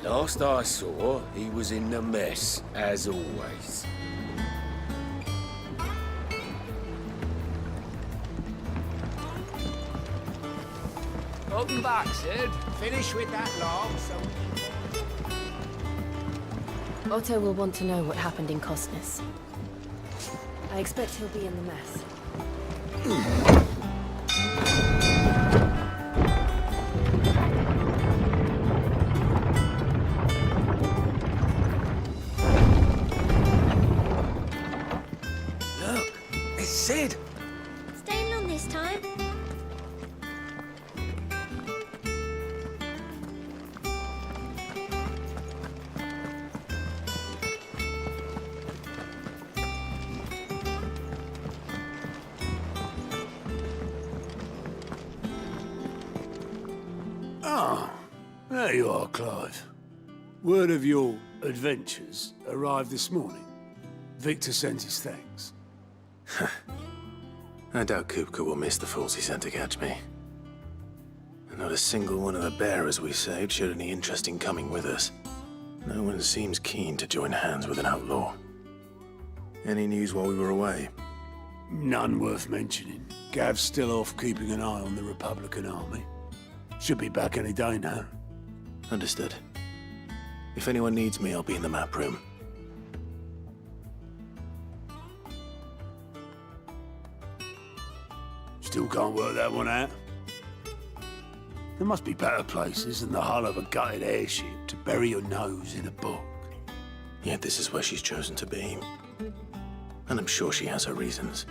Last I saw, he was in the mess, as always. Welcome back, Sid. Finish with that log, so... Otto will want to know what happened in Costness. I expect he'll be in the mess. Look, it's Sid. Staying long this time? There you are, Clive. Word of your adventures arrived this morning. Victor sent his thanks. I doubt Kupka will miss the fools he sent to catch me. And not a single one of the bearers we saved showed any interest in coming with us. No one seems keen to join hands with an outlaw. Any news while we were away? None worth mentioning. Gav's still off keeping an eye on the Republican army. Should be back any day now. Understood. If anyone needs me, I'll be in the map room. Still can't work that one out. There must be better places than the hull of a gutted airship to bury your nose in a book. Yet this is where she's chosen to be. And I'm sure she has her reasons.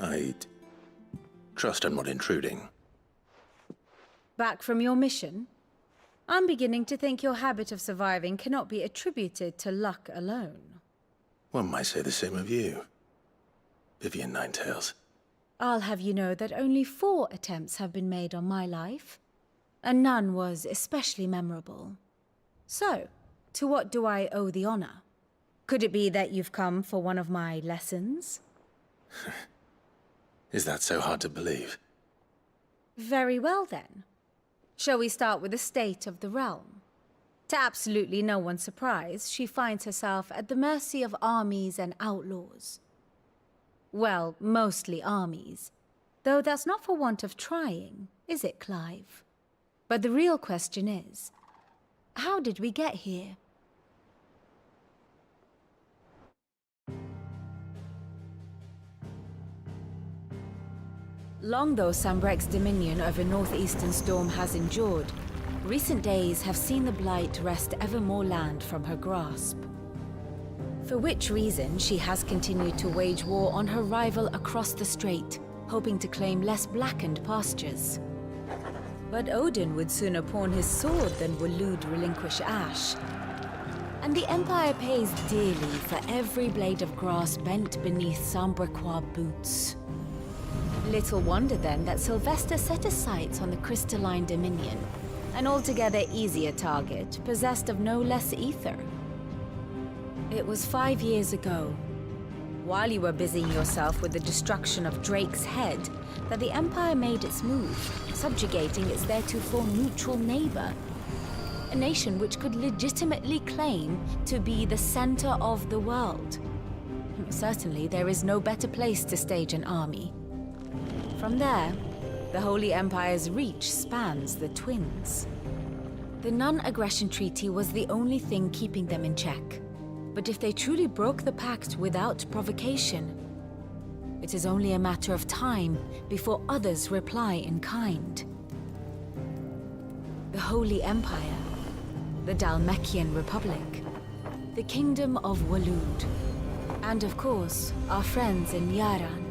I'd trust I'm not intruding. Back from your mission? I'm beginning to think your habit of surviving cannot be attributed to luck alone. One might say the same of you, Vivian Ninetails. I'll have you know that only 4 attempts have been made on my life, and none was especially memorable. So, to what do I owe the honor? Could it be that you've come for one of my lessons? Is that so hard to believe? Very well, then. Shall we start with the state of the realm? To absolutely no one's surprise, she finds herself at the mercy of armies and outlaws. Well, mostly armies. Though that's not for want of trying, is it, Clive? But the real question is, how did we get here? Long though Sambrek's dominion over northeastern Storm has endured, recent days have seen the Blight wrest ever more land from her grasp. For which reason, she has continued to wage war on her rival across the strait, hoping to claim less blackened pastures. But Odin would sooner pawn his sword than Waloed relinquish Ash. And the Empire pays dearly for every blade of grass bent beneath Sambrequois boots. Little wonder then that Sylvester set his sights on the crystalline dominion, an altogether easier target, possessed of no less ether. It was 5 years ago, while you were busying yourself with the destruction of Drake's head, that the Empire made its move, subjugating its theretofore neutral neighbor. A nation which could legitimately claim to be the center of the world. Certainly, there is no better place to stage an army. From there, the Holy Empire's reach spans the Twins. The non-aggression treaty was the only thing keeping them in check. But if they truly broke the pact without provocation, it is only a matter of time before others reply in kind. The Holy Empire, the Dhalmekian Republic, the Kingdom of Waloed, and of course, our friends in Yaran.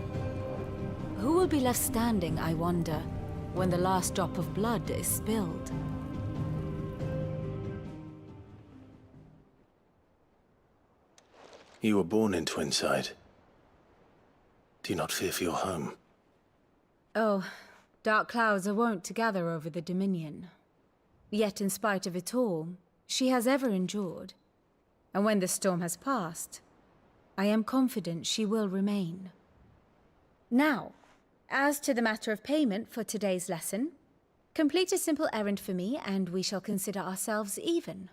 Who will be left standing, I wonder, when the last drop of blood is spilled. You were born in Twinside. Do you not fear for your home? Oh, dark clouds are wont to gather over the Dominion. Yet in spite of it all, she has ever endured. And when the storm has passed, I am confident she will remain. Now, as to the matter of payment for today's lesson, complete a simple errand for me and we shall consider ourselves even.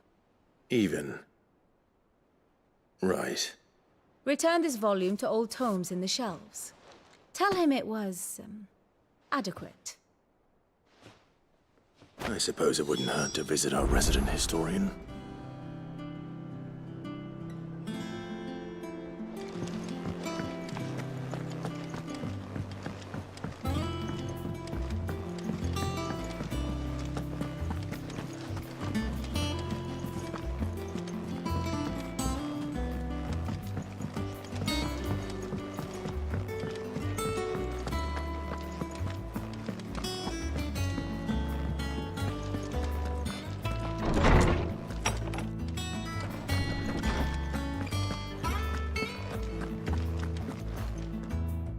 Even? Right. Return this volume to old tomes in the shelves. Tell him it was, adequate. I suppose it wouldn't hurt to visit our resident historian.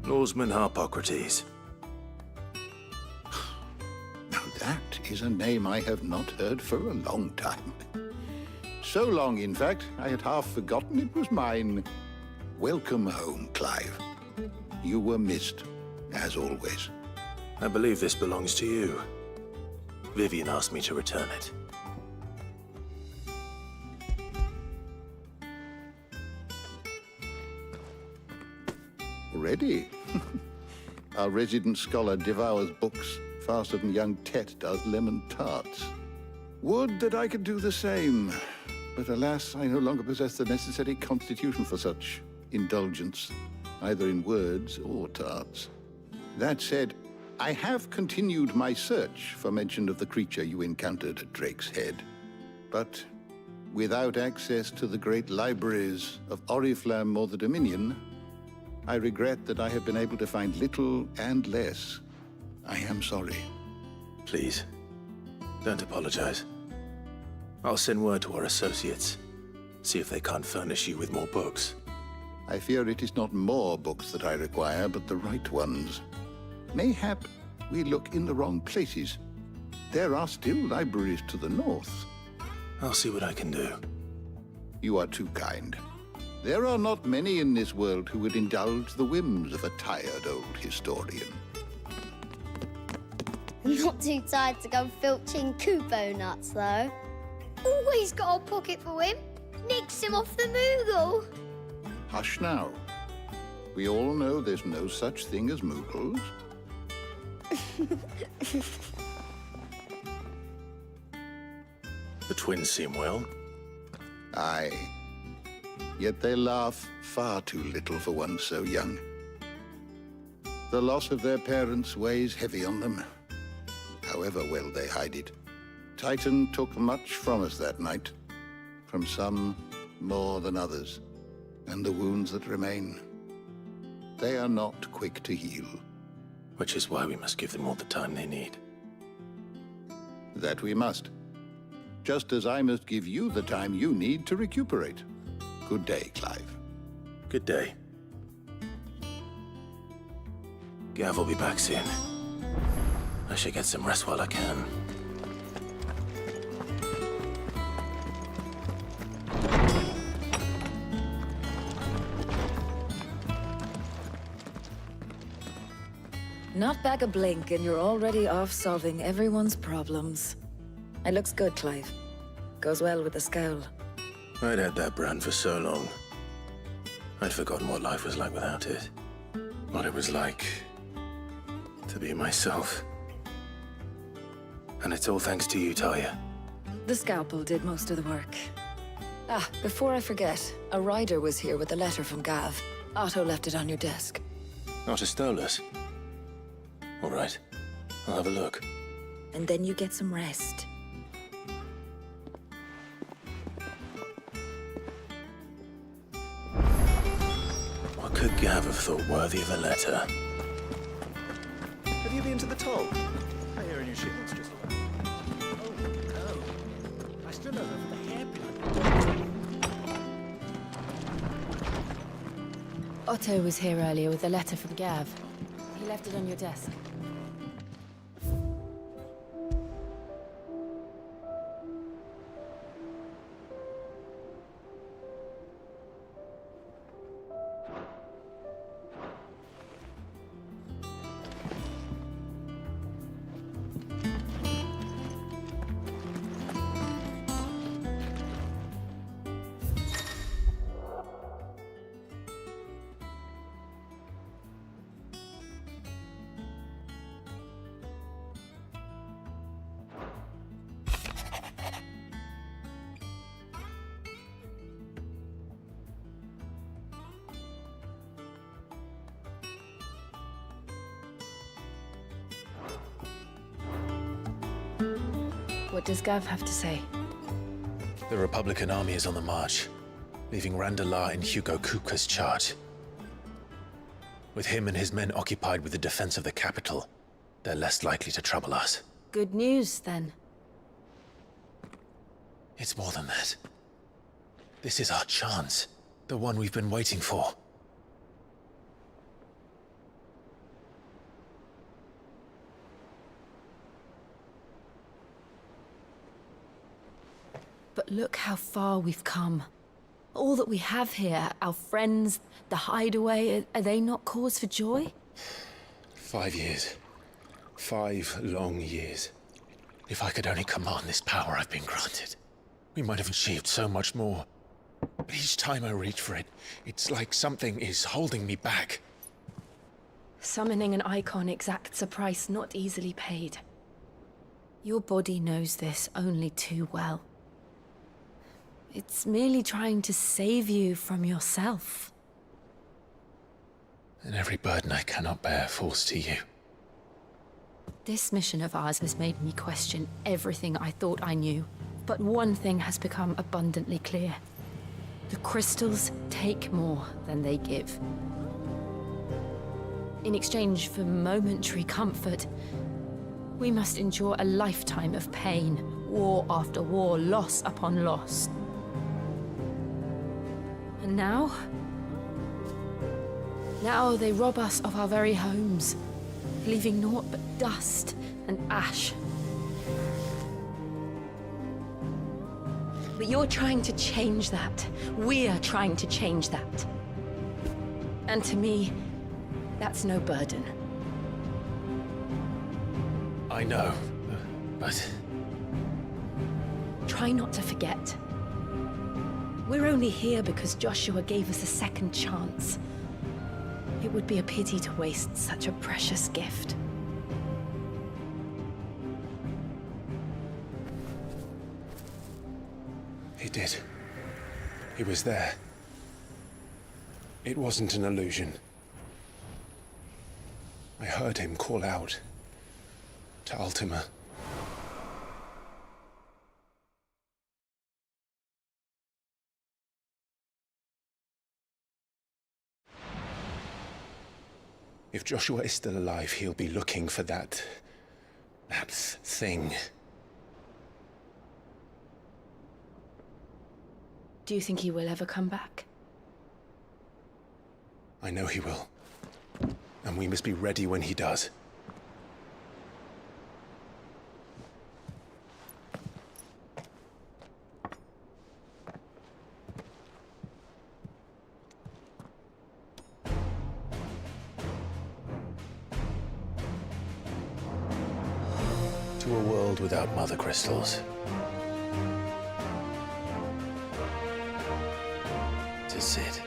Lawsman Harpocrates. Now that is a name I have not heard for a long time. So long, in fact, I had half forgotten it was mine. Welcome home, Clive. You were missed, as always. I believe this belongs to you. Vivian asked me to return it. Ready? Our resident scholar devours books faster than young Tet does lemon tarts. Would that I could do the same. But alas, I no longer possess the necessary constitution for such indulgence, either in words or tarts. That said, I have continued my search for mention of the creature you encountered at Drake's Head. But without access to the great libraries of Oriflamme or the Dominion, I regret that I have been able to find little and less. I am sorry. Please, don't apologize. I'll send word to our associates. See if they can't furnish you with more books. I fear it is not more books that I require, but the right ones. Mayhap we look in the wrong places. There are still libraries to the north. I'll see what I can do. You are too kind. There are not many in this world who would indulge the whims of a tired old historian. Not too tired to go filching Kupo nuts, though. Always got a pocket for him. Nicks him off the Moogle. Hush now. We all know there's no such thing as Moogles. The twins seem well. Aye. Yet they laugh far too little for one so young. The loss of their parents weighs heavy on them, however well they hide it. Titan took much from us that night, from some more than others, and the wounds that remain, they are not quick to heal. Which is why we must give them all the time they need. That we must. Just as I must give you the time you need to recuperate. Good day, Clive. Good day. Gav will be back soon. I should get some rest while I can. Not back a blink and you're already off solving everyone's problems. It looks good, Clive. Goes well with the scowl. I'd had that brand for so long. I'd forgotten what life was like without it. What it was like to be myself. And it's all thanks to you, Talia. The scalpel did most of the work. Ah, before I forget, a rider was here with a letter from Gav. Otto left it on your desk. Not a Stolas. All right, I'll have a look. And then you get some rest. What could Gav have thought worthy of a letter? Have you been to the toll? I hear a new shipment's just arrived. Oh, no. I still don't know if the hairpin. Otto was here earlier with a letter from Gav. He left it on your desk. What does Gav have to say? The Republican army is on the march, leaving Randalar in Hugo Kupka's charge. With him and his men occupied with the defense of the capital, they're less likely to trouble us. Good news, then. It's more than that. This is our chance. The one we've been waiting for. But look how far we've come. All that we have here, our friends, the hideaway, are they not cause for joy? 5 years. 5 long years. If I could only command this power I've been granted, we might have achieved so much more. But each time I reach for it, it's like something is holding me back. Summoning an icon exacts a price not easily paid. Your body knows this only too well. It's merely trying to save you from yourself. And every burden I cannot bear falls to you. This mission of ours has made me question everything I thought I knew. But one thing has become abundantly clear. The crystals take more than they give. In exchange for momentary comfort, we must endure a lifetime of pain, war after war, loss upon loss. And now they rob us of our very homes, leaving naught but dust and ash. But you're trying to change that. We're trying to change that. And to me, that's no burden. I know, but... Try not to forget. We're only here because Joshua gave us a second chance. It would be a pity to waste such a precious gift. He did. He was there. It wasn't an illusion. I heard him call out to Ultima. If Joshua is still alive, he'll be looking for that thing. Do you think he will ever come back? I know he will. And we must be ready when he does. To a world without mother crystals. To Sid.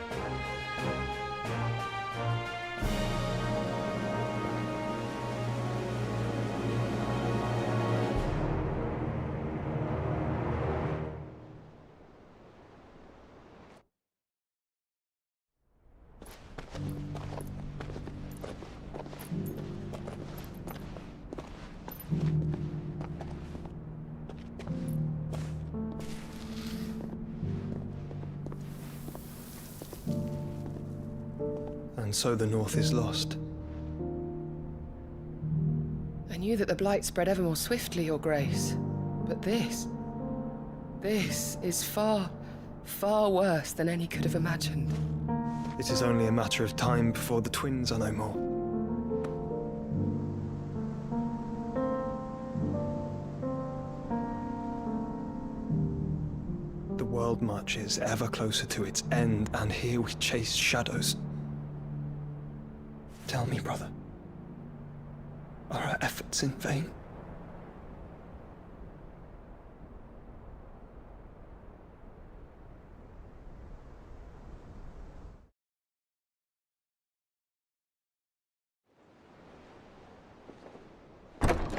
And so the North is lost. I knew that the Blight spread ever more swiftly, Your Grace. But this is far, far worse than any could have imagined. It is only a matter of time before the twins are no more. The world marches ever closer to its end, and here we chase shadows. Tell me, brother, are our efforts in vain?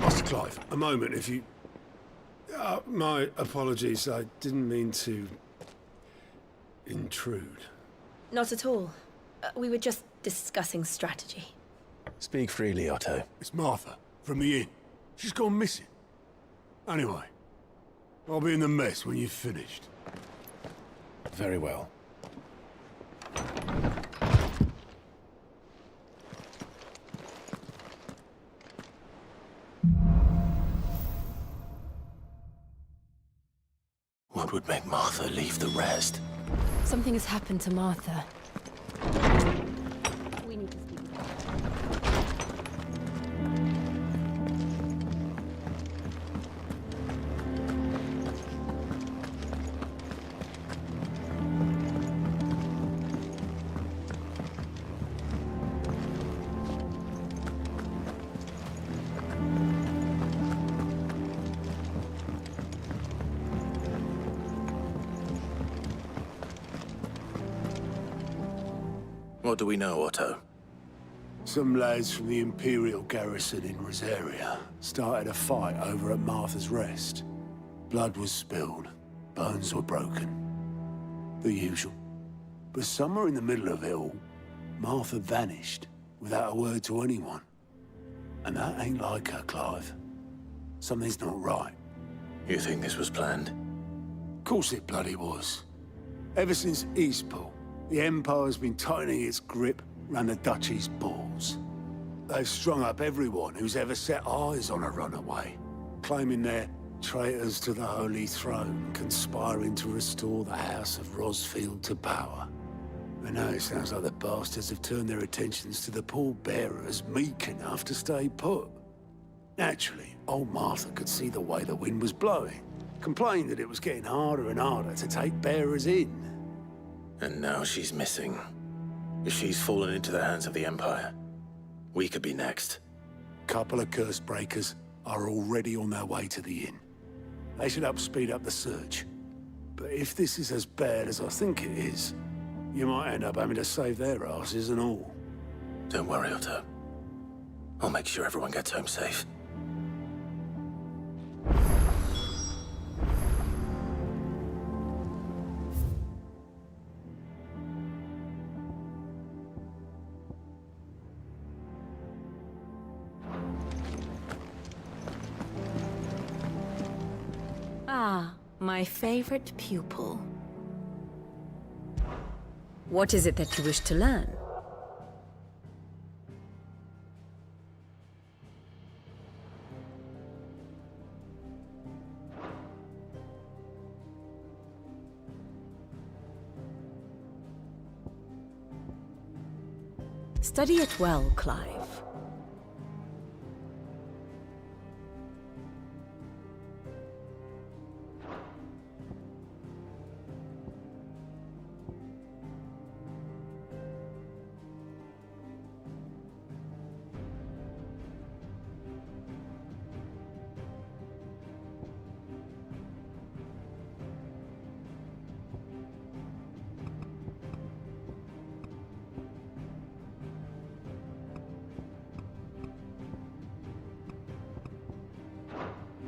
Master Clive, a moment, if you... my apologies, I didn't mean to... intrude. Not at all. We were just discussing strategy. Speak freely, Otto. It's Martha, from the inn. She's gone missing. Anyway, I'll be in the mess when you've finished. Very well. What would make Martha leave the rest? Something has happened to Martha. We need to speak. What do we know, Otto? Some lads from the Imperial garrison in Rosaria started a fight over at Martha's Rest. Blood was spilled, bones were broken. The usual. But somewhere in the middle of it all, Martha vanished without a word to anyone. And that ain't like her, Clive. Something's not right. You think this was planned? Of course it bloody was. Ever since Eastpool, the Empire's been tightening its grip round the Duchy's balls. They've strung up everyone who's ever set eyes on a runaway, claiming they're traitors to the Holy Throne, conspiring to restore the House of Rosfield to power. And now it sounds like the bastards have turned their attentions to the pallbearers meek enough to stay put. Naturally, old Martha could see the way the wind was blowing, complained that it was getting harder and harder to take bearers in. And now she's missing. If she's fallen into the hands of the Empire, we could be next. Couple of curse breakers are already on their way to the inn. They should help speed up the search. But if this is as bad as I think it is, you might end up having to save their asses and all. Don't worry, Otto. I'll make sure everyone gets home safe. Ah, my favorite pupil. What is it that you wish to learn? Study it well, Clive.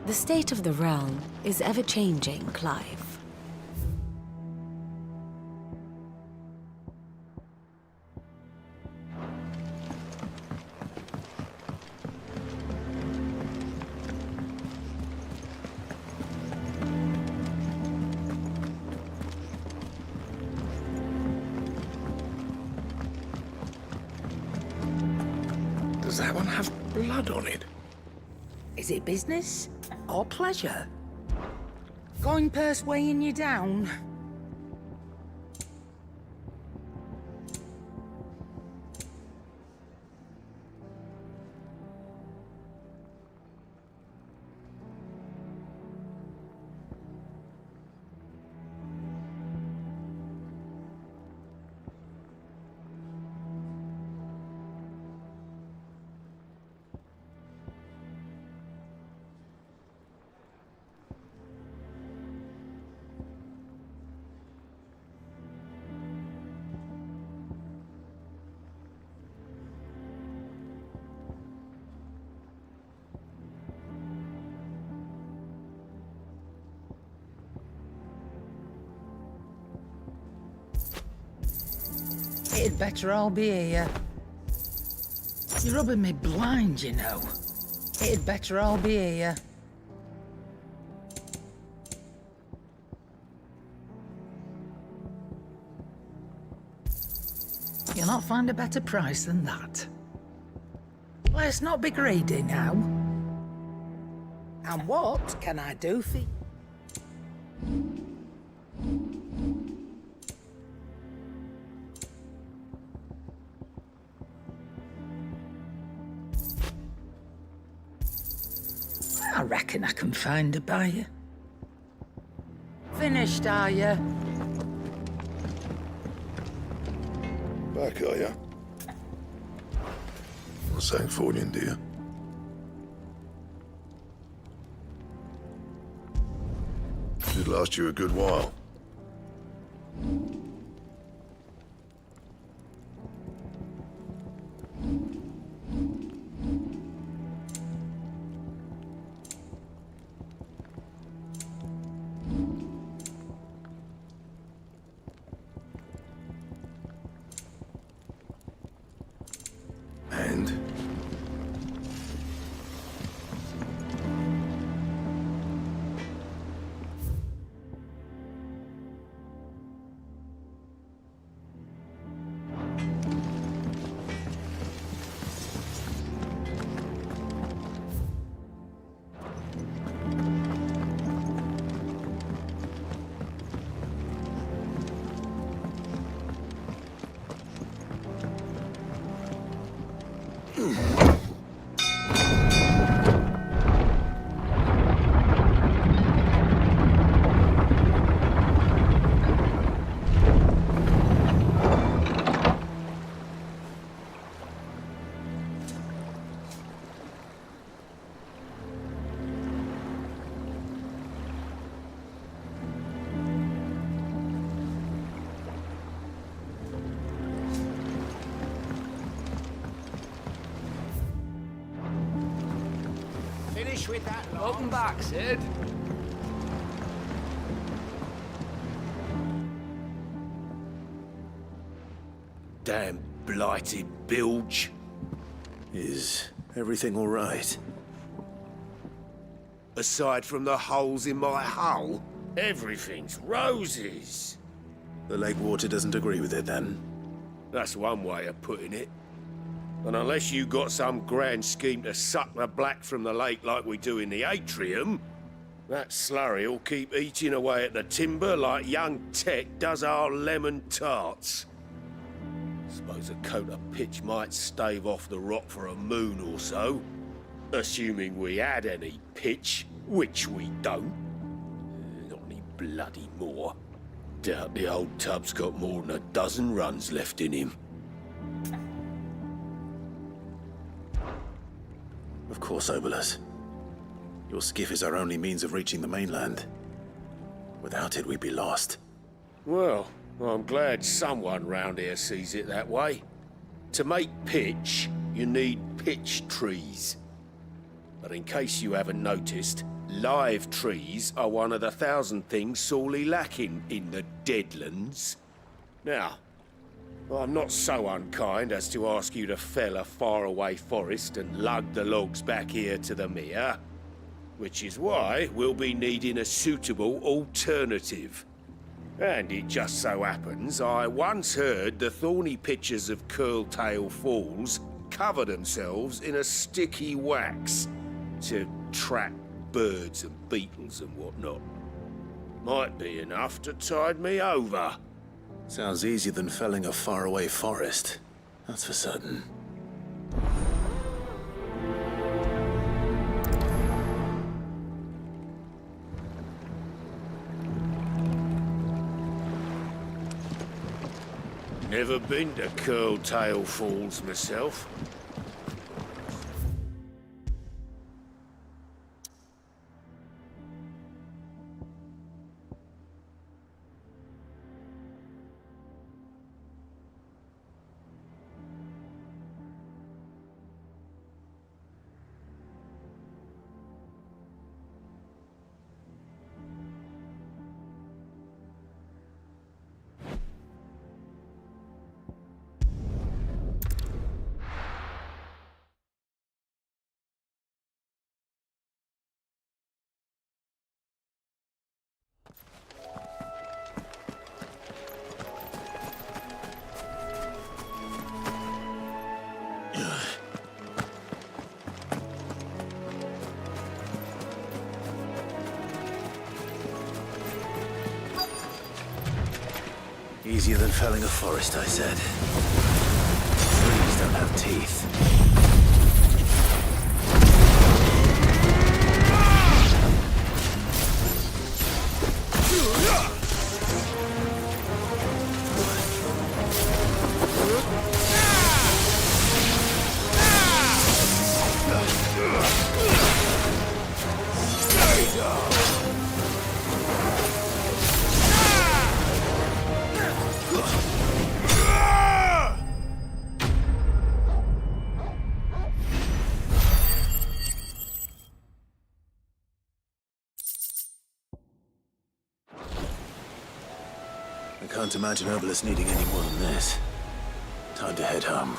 The state of the realm is ever-changing, Clive. Does that one have blood on it? Is it business or pleasure? Going purse weighing you down? It'd better all be here. You're rubbing me blind, you know. It'd better all be here. You'll not find a better price than that. Let's not be greedy now. And what can I do for you? I reckon I can find a buyer. Finished, are you? Back, are ya? What's that for you, dear? It'd last you a good while. And? Finish with that. Welcome back, Sid. Damn blighted bilge. Is everything all right? Aside from the holes in my hull, everything's roses. The lake water doesn't agree with it, then? That's one way of putting it. And unless you got some grand scheme to suck the black from the lake like we do in the atrium, that slurry'll keep eating away at the timber like young Tet does our lemon tarts. Suppose a coat of pitch might stave off the rock for a moon or so. Assuming we had any pitch, which we don't. Not any bloody more. Doubt the old tub's got more than a dozen runs left in him. Of course, Obolus. Your skiff is our only means of reaching the mainland. Without it, we'd be lost. Well, I'm glad someone round here sees it that way. To make pitch, you need pitch trees. But in case you haven't noticed, live trees are one of the 1,000 things sorely lacking in the Deadlands. Now, I'm not so unkind as to ask you to fell a faraway forest and lug the logs back here to the mere, which is why we'll be needing a suitable alternative. And it just so happens I once heard the thorny pitchers of Curltail Falls cover themselves in a sticky wax. to track birds and beetles and whatnot. Might be enough to tide me over. Sounds easier than felling a faraway forest. That's for certain. Never been to Curltail Falls myself. Easier than felling a forest, I said. Trees don't have teeth. I can't imagine Obelisk needing any more than this. Time to head home.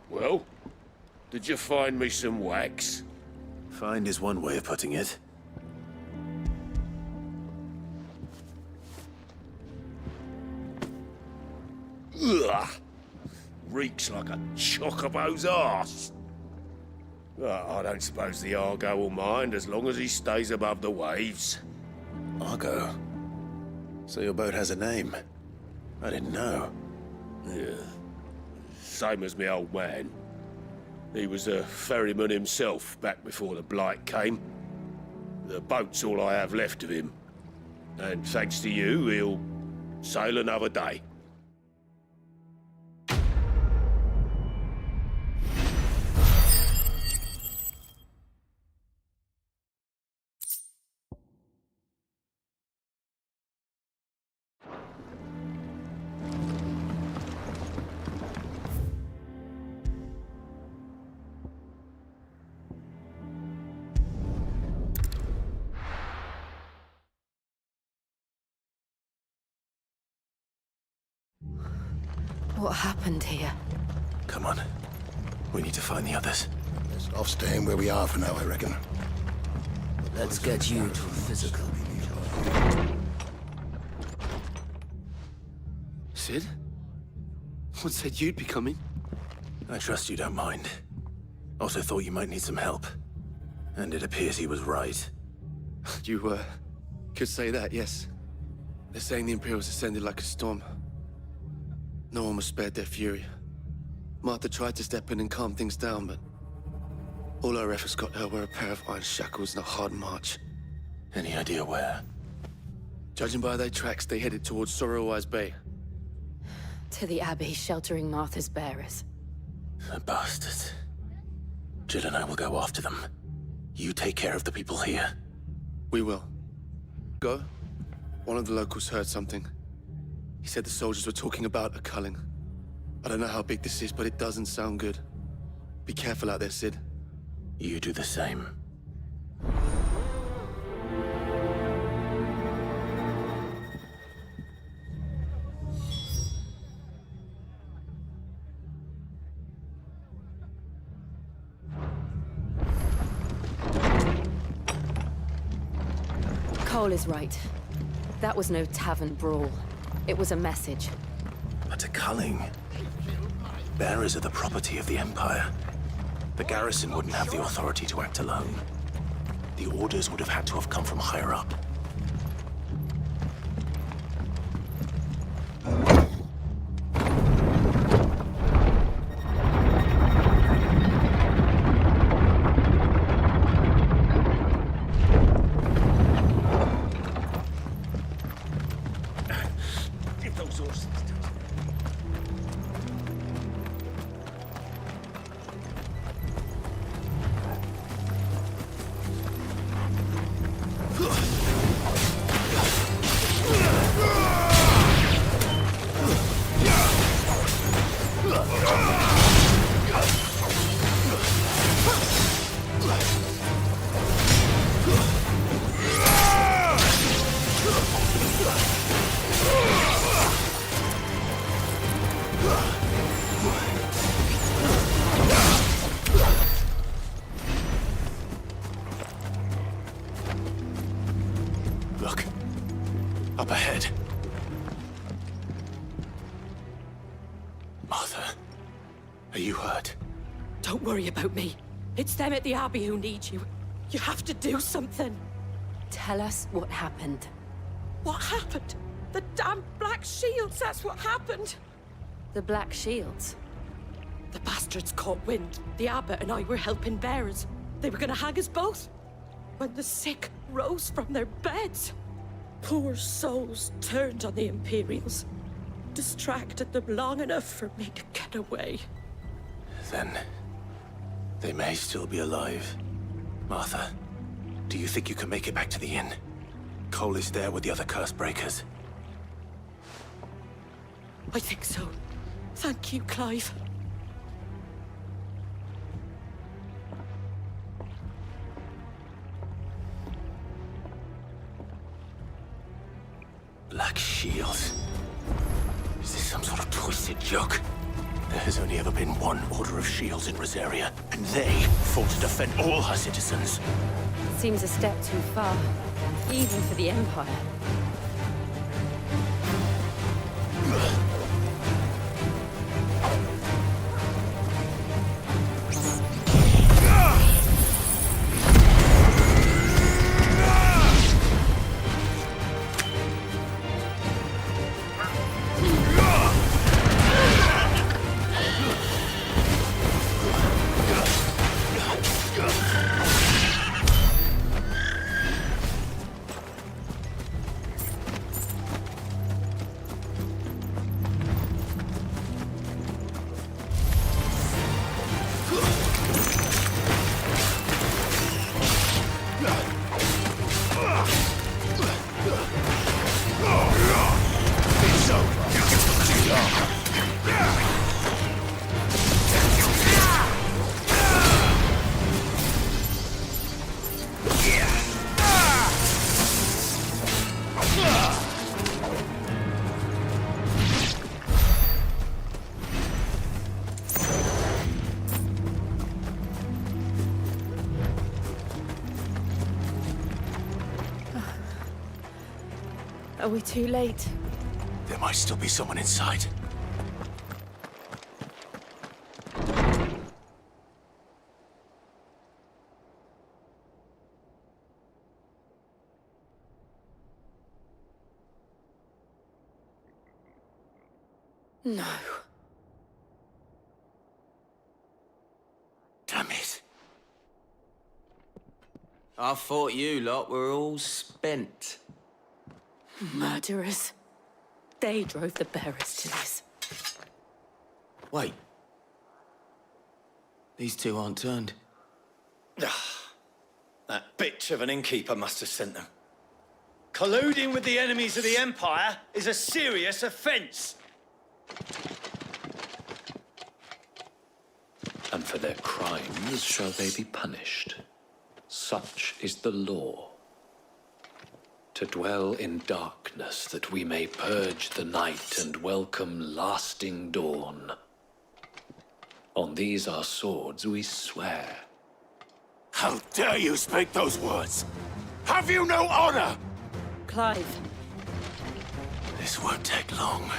Well, did you find me some wax? Find is one way of putting it. Ugh! Reeks like a chocobo's arse. I don't suppose the Argo will mind as long as he stays above the waves. Argo? So your boat has a name? I didn't know. Yeah. Same as me old man. He was a ferryman himself back before the Blight came. The boat's all I have left of him. And thanks to you, he'll sail another day. What happened here? Come on. We need to find the others. Best off staying where we are for now, I reckon. Let's get you to a physical. Sid? What said you'd be coming? I trust you don't mind. Also thought you might need some help. And it appears he was right. You, could say that, yes. They're saying the Imperials ascended like a storm. No one was spared their fury. Martha tried to step in and calm things down, but all our efforts got her were a pair of iron shackles and a hard march. Any idea where? Judging by their tracks, they headed towards Sorrowwise Bay. To the Abbey sheltering Martha's bearers. The bastards. Jill and I will go after them. You take care of the people here. We will. Go. One of the locals heard something. He said the soldiers were talking about a culling. I don't know how big this is, but it doesn't sound good. Be careful out there, Sid. You do the same. Cole is right. That was no tavern brawl. It was a message. But to Culling, bearers are the property of the Empire. The garrison wouldn't have the authority to act alone. The orders would have had to have come from higher up. Give those horses. Look. Up ahead. Martha, are you hurt? Don't worry about me. It's them at the Abbey who need you. You have to do something. Tell us what happened. What happened? The damn Black Shields, that's what happened. The Black Shields? The bastards caught wind. The abbot and I were helping bearers. They were gonna hang us both. When the sick rose from their beds, poor souls turned on the Imperials. Distracted them long enough for me to get away. Then they may still be alive. Martha, do you think you can make it back to the inn? Cole is there with the other curse breakers. I think so. Thank you, Clive. Black Shields. Is this some sort of twisted joke? There has only ever been one Order of Shields in Rosaria, and they fought to defend all her citizens. Seems a step too far, even for the Empire. Are we too late? There might still be someone inside. No. Damn it. I thought you lot were all spent. Murderers. They drove the bearers to this. Wait. These two aren't turned. That bitch of an innkeeper must have sent them. Colluding with the enemies of the Empire is a serious offence. And for their crimes shall they be punished. Such is the law. To dwell in darkness that we may purge the night and welcome lasting dawn. On these our swords we swear. How dare you speak those words? Have you no honor? Clive. This won't take long.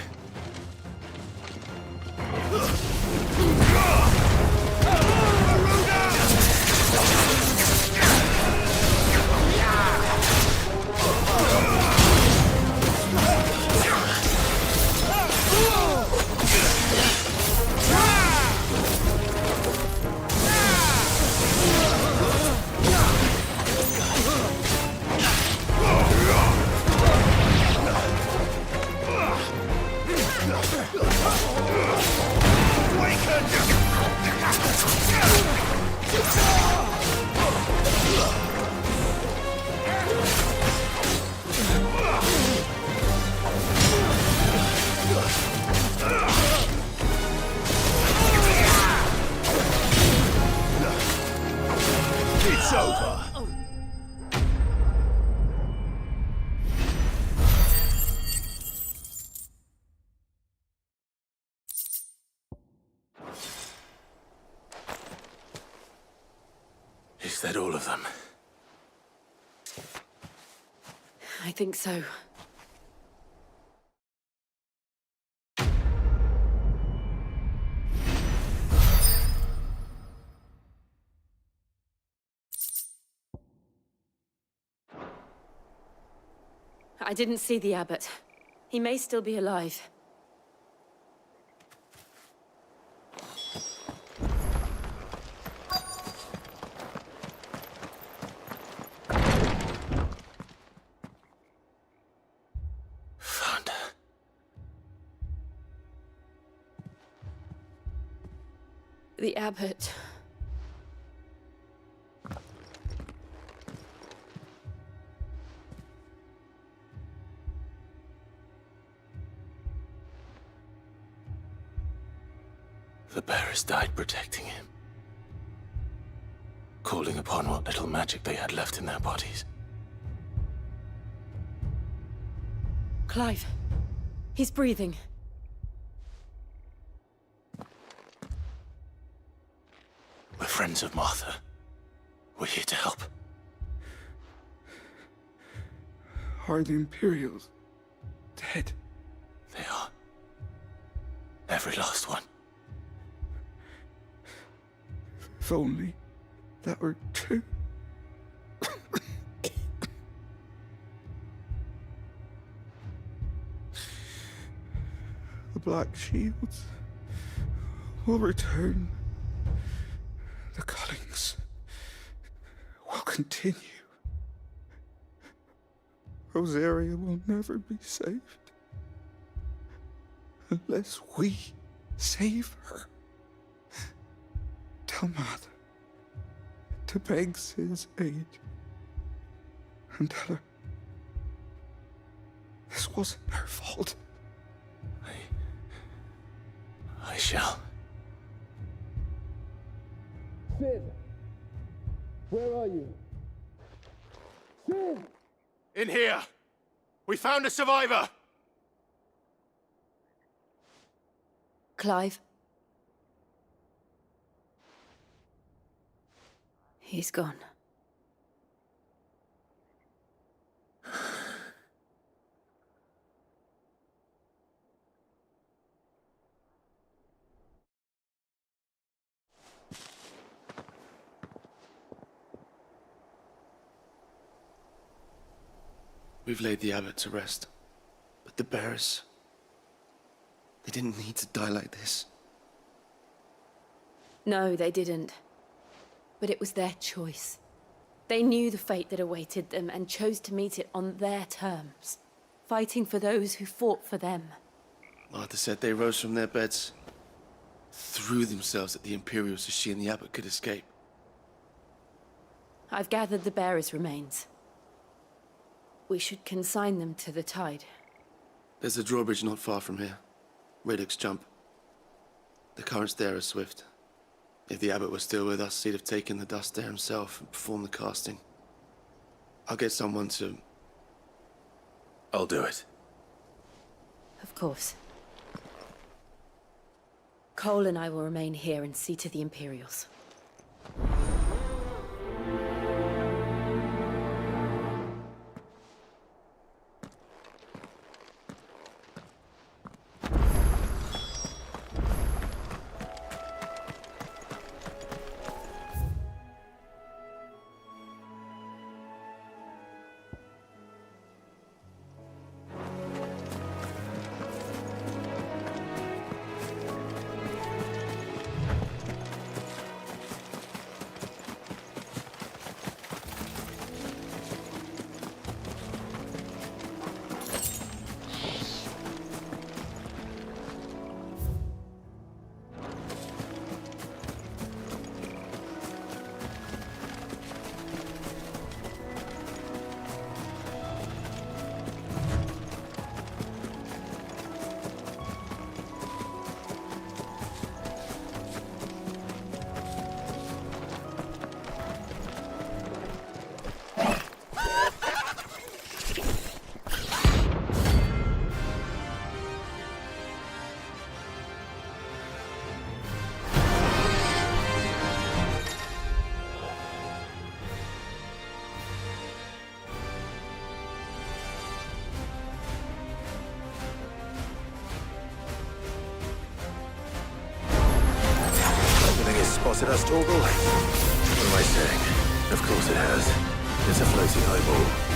It's over. Is that all of them? I think so. I didn't see the abbot. He may still be alive. Found her. The abbot. The bearers died protecting him. Calling upon what little magic they had left in their bodies. Clive. He's breathing. We're friends of Martha. We're here to help. Are the Imperials dead? They are. Every last one. If only that were true. The Black Shields will return. The cuttings will continue. Rosaria will never be saved unless we save her. Tell Martha to beg Sid's aid and tell her this wasn't her fault. I shall. Sid! Where are you? Sid! In here! We found a survivor! Clive. He's gone. We've laid the abbot to rest. But the bearers... they didn't need to die like this. No, they didn't. But it was their choice. They knew the fate that awaited them and chose to meet it on their terms, fighting for those who fought for them. Martha said they rose from their beds, threw themselves at the Imperials so she and the abbot could escape. I've gathered the bearers' remains. We should consign them to the tide. There's a drawbridge not far from here. Radix jump. The currents there are swift. If the abbot was still with us, he'd have taken the dust there himself and performed the casting. I'll get someone to... I'll do it. Of course. Cole and I will remain here and see to the Imperials. Spotted us, Torgal? What am I saying? Of course it has. It's a floating eyeball.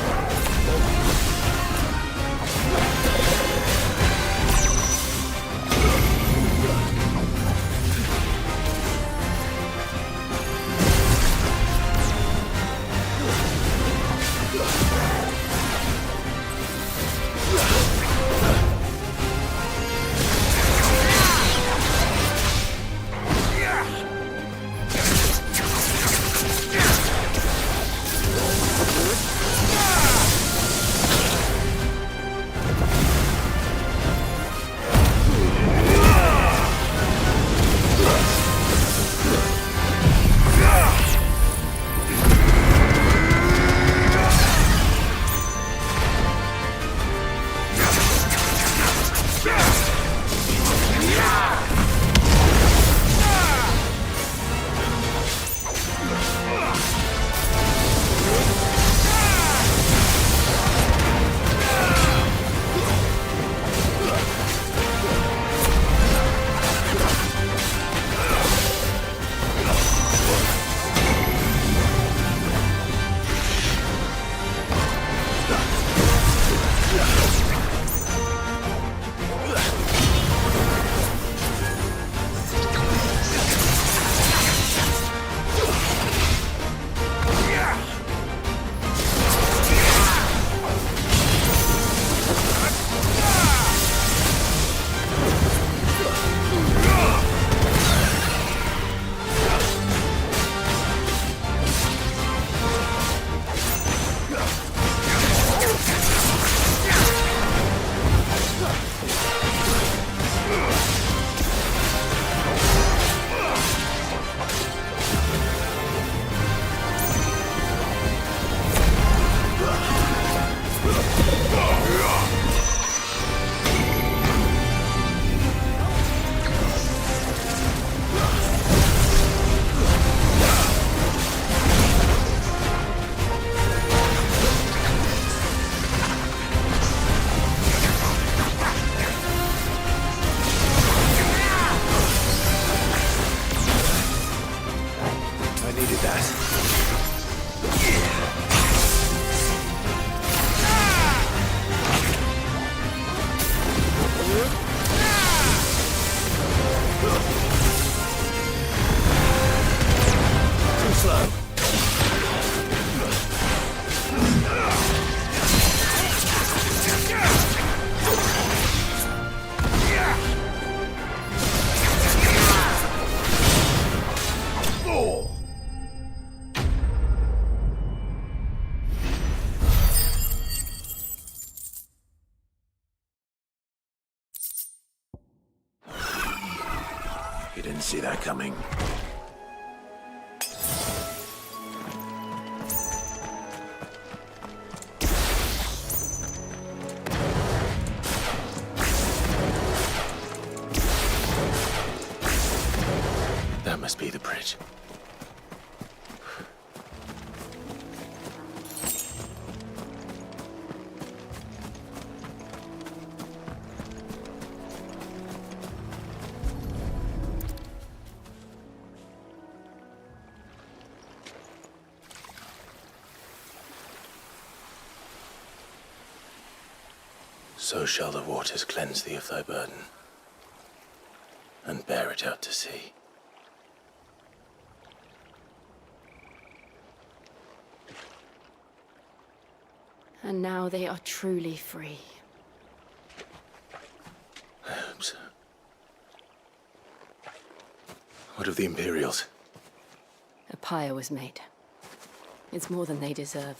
You didn't see that coming. So shall the waters cleanse thee of thy burden, and bear it out to sea. And now they are truly free. I hope so. What of the Imperials? A pyre was made. It's more than they deserve.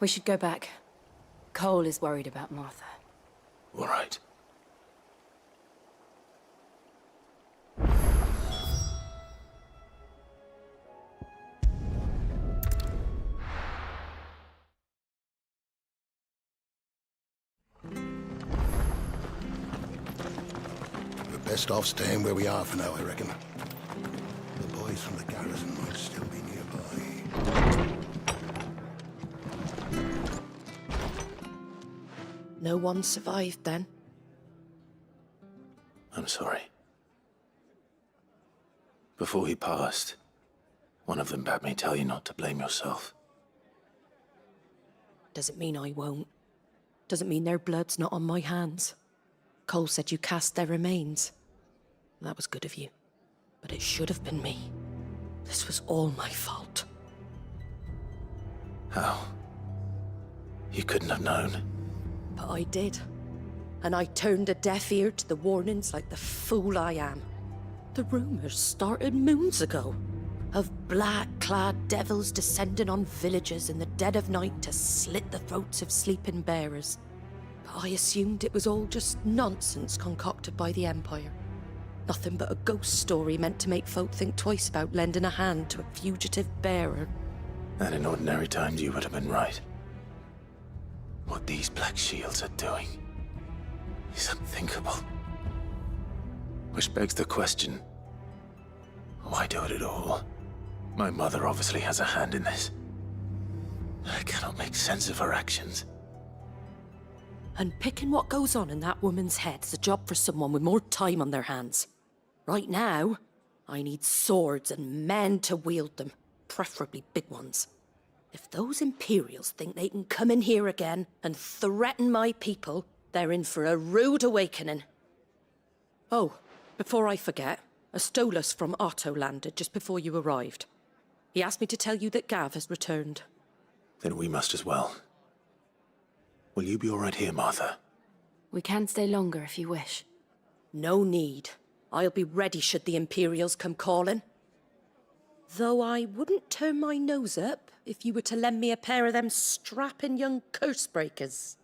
We should go back. Cole is worried about Martha. All right. We're best off staying where we are for now, I reckon. The boys from the garrison might still be nearby. No one survived then? I'm sorry. Before he passed, one of them bade me tell you not to blame yourself. Doesn't mean I won't. Doesn't mean their blood's not on my hands. Cole said you cast their remains. That was good of you. But it should have been me. This was all my fault. How? You couldn't have known. But I did. And I turned a deaf ear to the warnings like the fool I am. The rumors started moons ago. Of black-clad devils descending on villages in the dead of night to slit the throats of sleeping bearers. But I assumed it was all just nonsense concocted by the Empire. Nothing but a ghost story meant to make folk think twice about lending a hand to a fugitive bearer. And in ordinary times you would have been right. What these Black Shields are doing is unthinkable. Which begs the question, why do it at all? My mother obviously has a hand in this. I cannot make sense of her actions. And picking what goes on in that woman's head's a job for someone with more time on their hands. Right now, I need swords and men to wield them, preferably big ones. If those Imperials think they can come in here again and threaten my people, they're in for a rude awakening. Oh, before I forget, a Stolas from Otto landed just before you arrived. He asked me to tell you that Gav has returned. Then we must as well. Will you be all right here, Martha? We can stay longer if you wish. No need. I'll be ready should the Imperials come calling. Though I wouldn't turn my nose up if you were to lend me a pair of them strapping young curse breakers.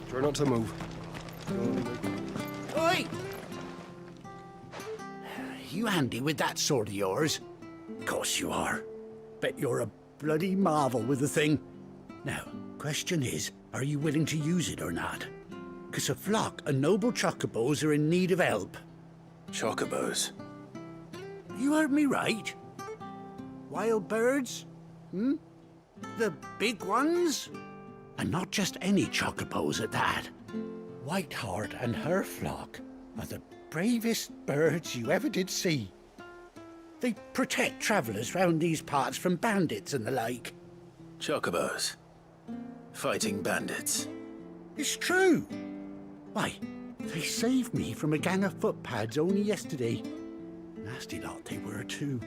Try not to move. Oi! You handy with that sword of yours? Of course you are. Bet you're a bloody marvel with the thing. Now, question is, are you willing to use it or not? 'Cause a flock of noble chocobos are in need of help. Chocobos? You heard me right. Wild birds? Hmm? The big ones? And not just any chocobos at that. Whiteheart and her flock are the bravest birds you ever did see. They protect travellers round these parts from bandits and the like. Chocobos? Fighting bandits? It's true. Why, they saved me from a gang of footpads only yesterday. Nasty lot they were too.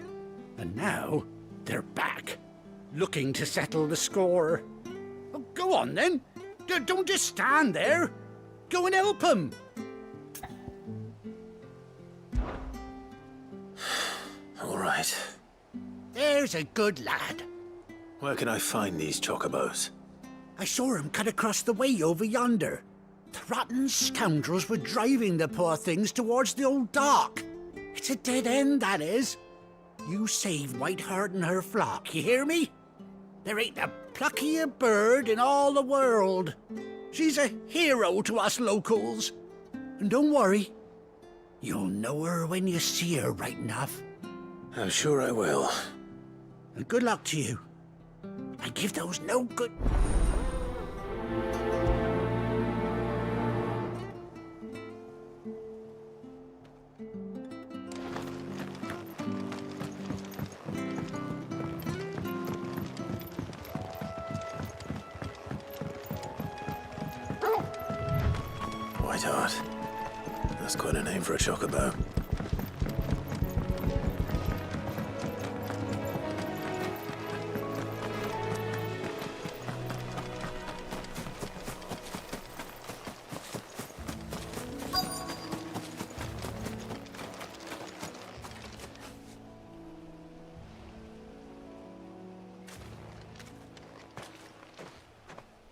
And now they're back, looking to settle the score. Oh, go on then. Don't just stand there. Go and help them. All right. There's a good lad. Where can I find these chocobos? I saw him cut across the way over yonder. The rotten scoundrels were driving the poor things towards the old dock. It's a dead end, that is. You save Whiteheart and her flock, you hear me? There ain't a pluckier bird in all the world. She's a hero to us locals. And don't worry, you'll know her when you see her, right enough. I'm sure I will. And good luck to you. And give those no good... Whiteheart. That's quite a name for a chocobo.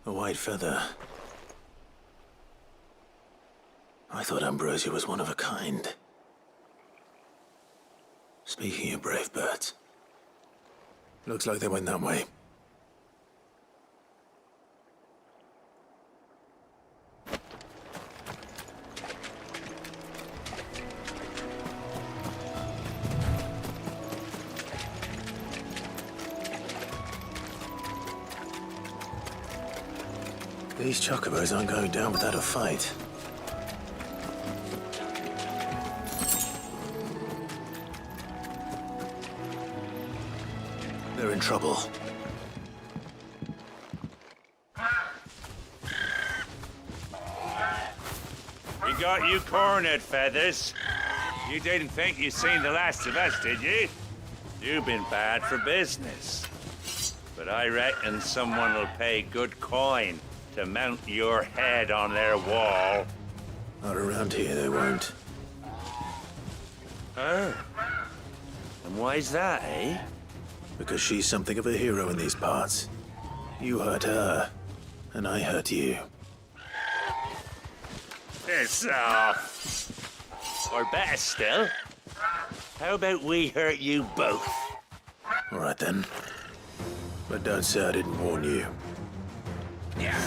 A white feather. I thought Ambrosia was one of a kind. Speaking of brave birds, looks like they went that way. These chocobos aren't going down without a fight. They're in trouble. We got you cornered, Feathers. You didn't think you'd seen the last of us, did you? You've been bad for business. But I reckon someone will pay good coin to mount your head on their wall. Not around here, they won't. Oh. And why's that, eh? Because she's something of a hero in these parts. You hurt her, and I hurt you. Piss off. Or better still, how about we hurt you both? All right then. But don't say I didn't warn you. Yeah.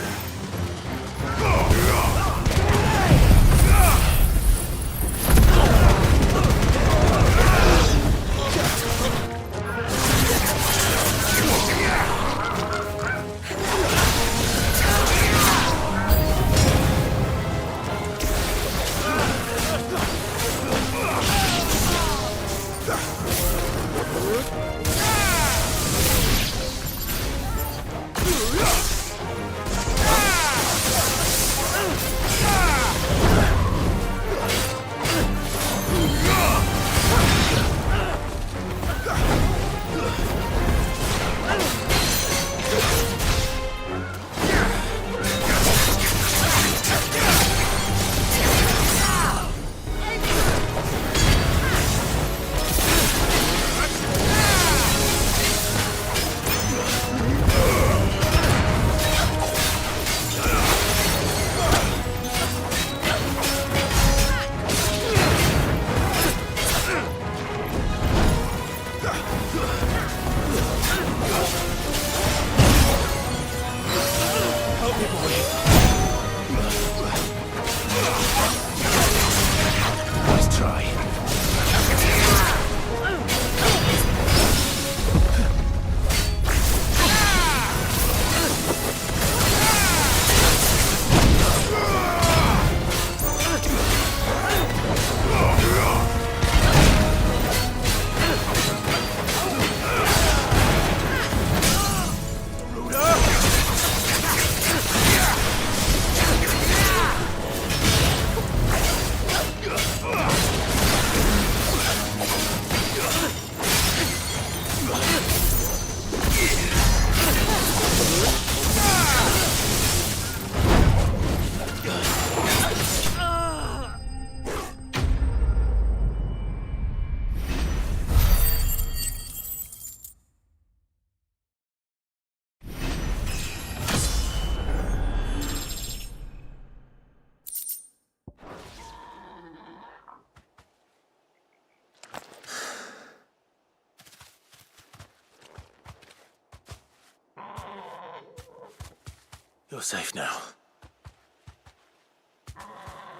You're safe now.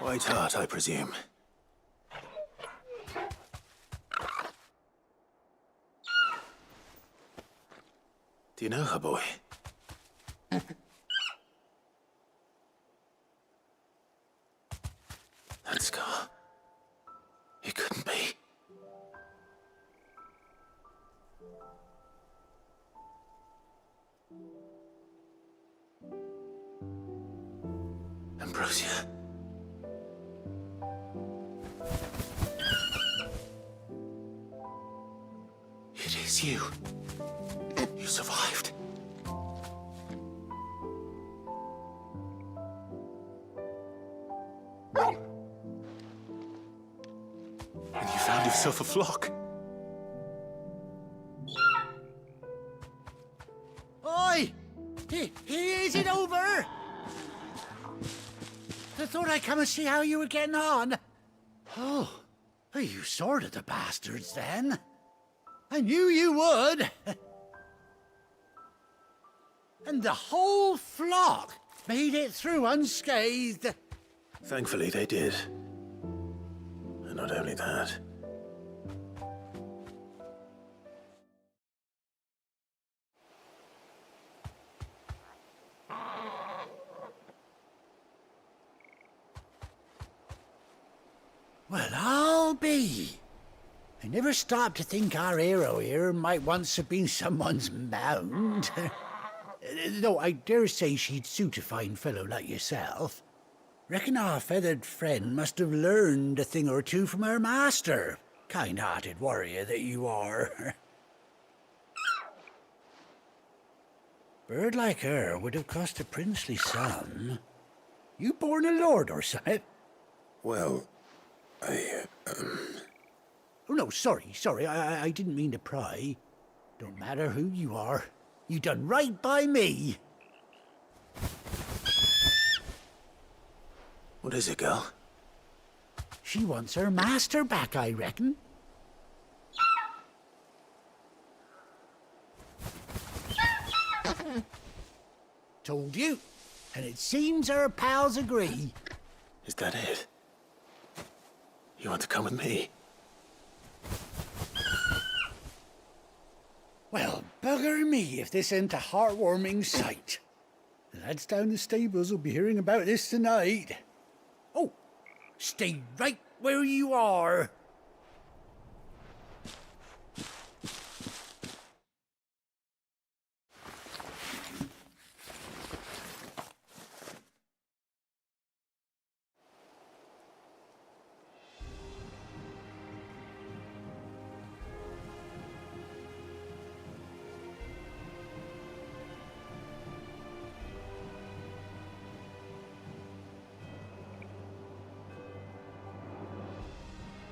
White Hart, I presume. Do you know her, boy? That scar. It couldn't be. Ambrosia. It is you. You survived. And you found yourself a flock. Oi! Is it over? I thought I'd come and see how you were getting on. Oh, you sorted the bastards then. I knew you would. And the whole flock made it through unscathed. Thankfully, they did. And not only that. Well, I'll be. I never stopped to think our hero here might once have been someone's mount. Though I dare say she'd suit a fine fellow like yourself. Reckon our feathered friend must have learned a thing or two from her master. Kind-hearted warrior that you are. Bird like her would have cost a princely sum. You born a lord or something? Well, Oh, no, sorry. I didn't mean to pry. Don't matter who you are. You done right by me. What is it, girl? She wants her master back, I reckon. Told you. And it seems her pals agree. Is that it? You want to come with me? Well, bugger me if this ain't a heartwarming sight. The lads down the stables will be hearing about this tonight. Oh, stay right where you are.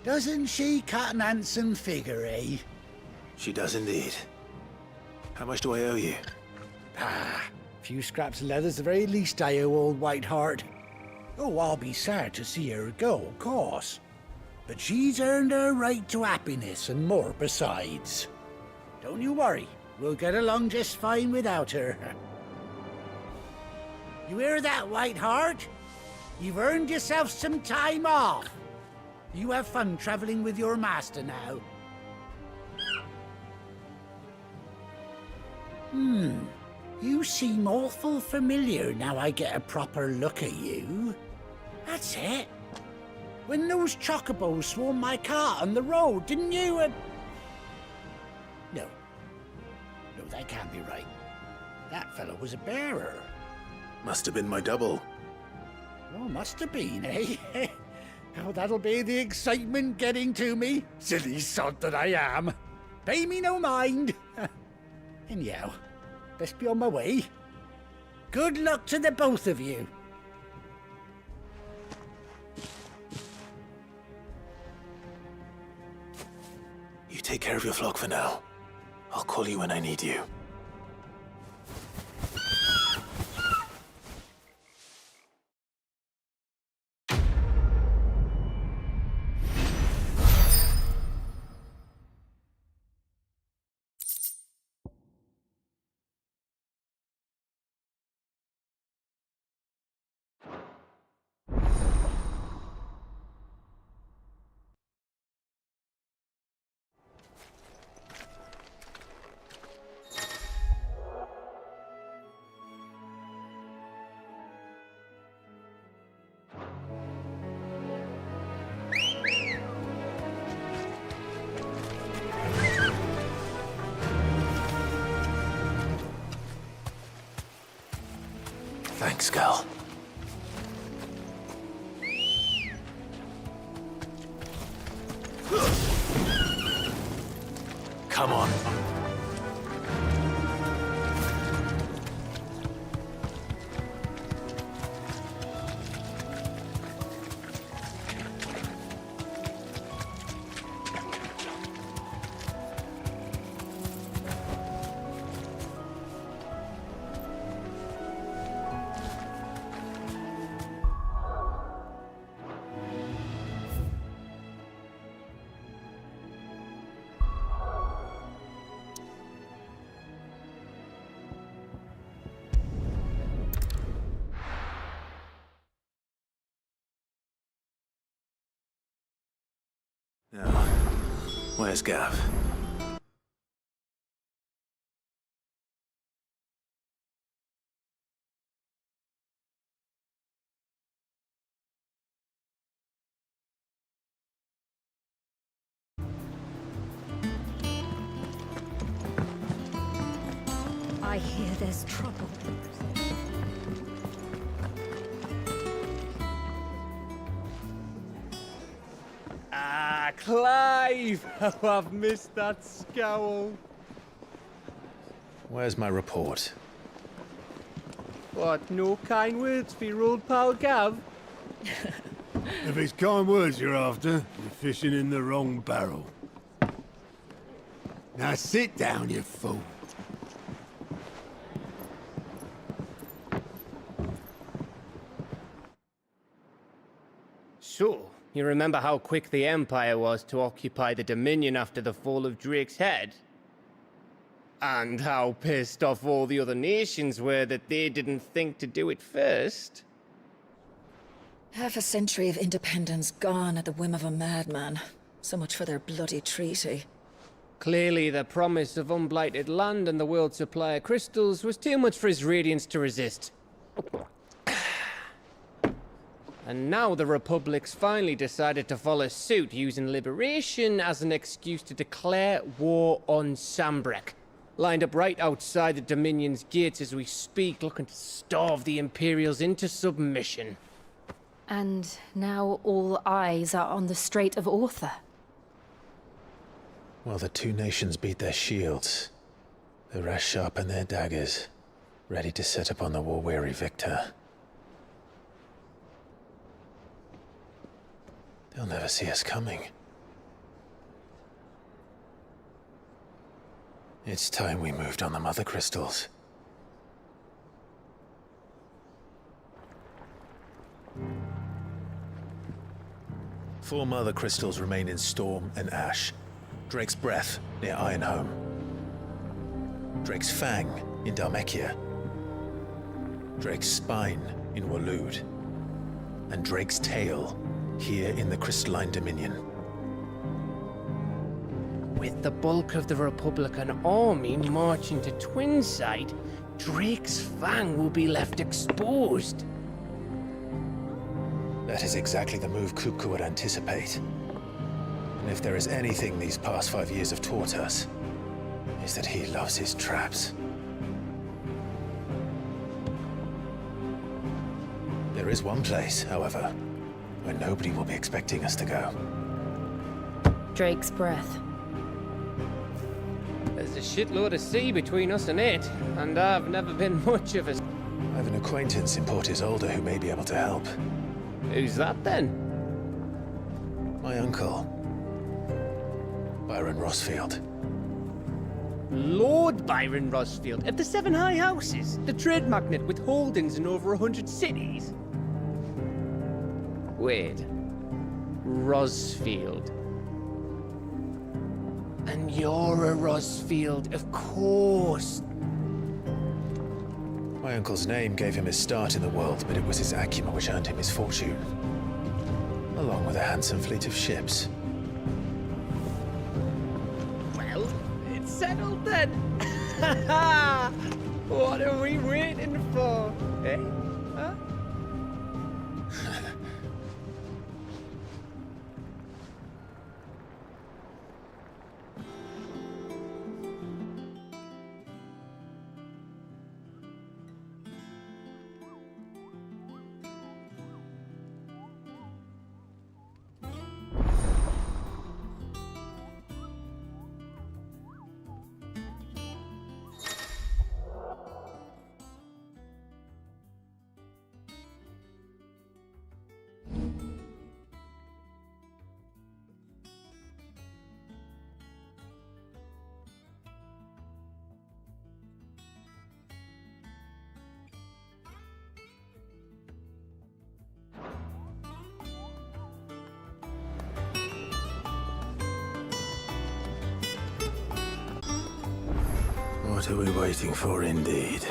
Doesn't she cut an handsome figure, eh? She does indeed. How much do I owe you? A few scraps of leather's the very least I owe old White Hart. Oh, I'll be sad to see her go, of course. But she's earned her right to happiness and more besides. Don't you worry, we'll get along just fine without her. You hear that, White Hart? You've earned yourself some time off. You have fun traveling with your master now. You seem awful familiar now I get a proper look at you. That's it. When those chocobos swarmed my cart on the road, didn't you? No, that can't be right. That fellow was a bearer. Must have been my double. Oh, must have been, eh? Oh, that'll be the excitement getting to me. Silly sod that I am. Pay me no mind. Anyhow, best be on my way. Good luck to the both of you. You take care of your flock for now. I'll call you when I need you. Thanks, Gal. Come on. Now, where's Gav? I hear there's trouble. Ah, Clive! Oh, I've missed that scowl. Where's my report? What, no kind words for your old pal Gav? If it's kind words you're after, you're fishing in the wrong barrel. Now sit down, you fool. So, you remember how quick the Empire was to occupy the Dominion after the fall of Drake's head? And how pissed off all the other nations were that they didn't think to do it first? Half a century of independence gone at the whim of a madman. So much for their bloody treaty. Clearly, the promise of unblighted land and the world's supply of crystals was too much for his radiance to resist. And now the Republic's finally decided to follow suit, using liberation as an excuse to declare war on Sambrek. Lined up right outside the Dominion's gates as we speak, looking to starve the Imperials into submission. And now all eyes are on the Strait of Author. While the two nations beat their shields, the rest sharpen their daggers, ready to set upon the war-weary victor. They'll never see us coming. It's time we moved on the Mother Crystals. Four Mother Crystals remain in Storm and Ash. Drake's Breath near Ironhome. Drake's Fang in Dhalmekia. Drake's Spine in Waloed. And Drake's Tail here in the Crystalline Dominion. With the bulk of the Republican army marching to Twinside, Drake's Fang will be left exposed. That is exactly the move Kupka would anticipate. And if there is anything these past 5 years have taught us, is that he loves his traps. There is one place, however, where nobody will be expecting us to go. Drake's Breath. There's a shitload of sea between us and it, and I've never been much of a... I have an acquaintance in Port Isolde who may be able to help. Who's that then? My uncle, Byron Rossfield. Lord Byron Rossfield of the Seven High Houses, the trade magnate with holdings in over 100 cities. Wait, Rossfield. And you're a Rossfield, of course. My uncle's name gave him his start in the world, but it was his acumen which earned him his fortune, along with a handsome fleet of ships. Well, it's settled then. What are we waiting for, eh? Huh? What are we waiting for, indeed?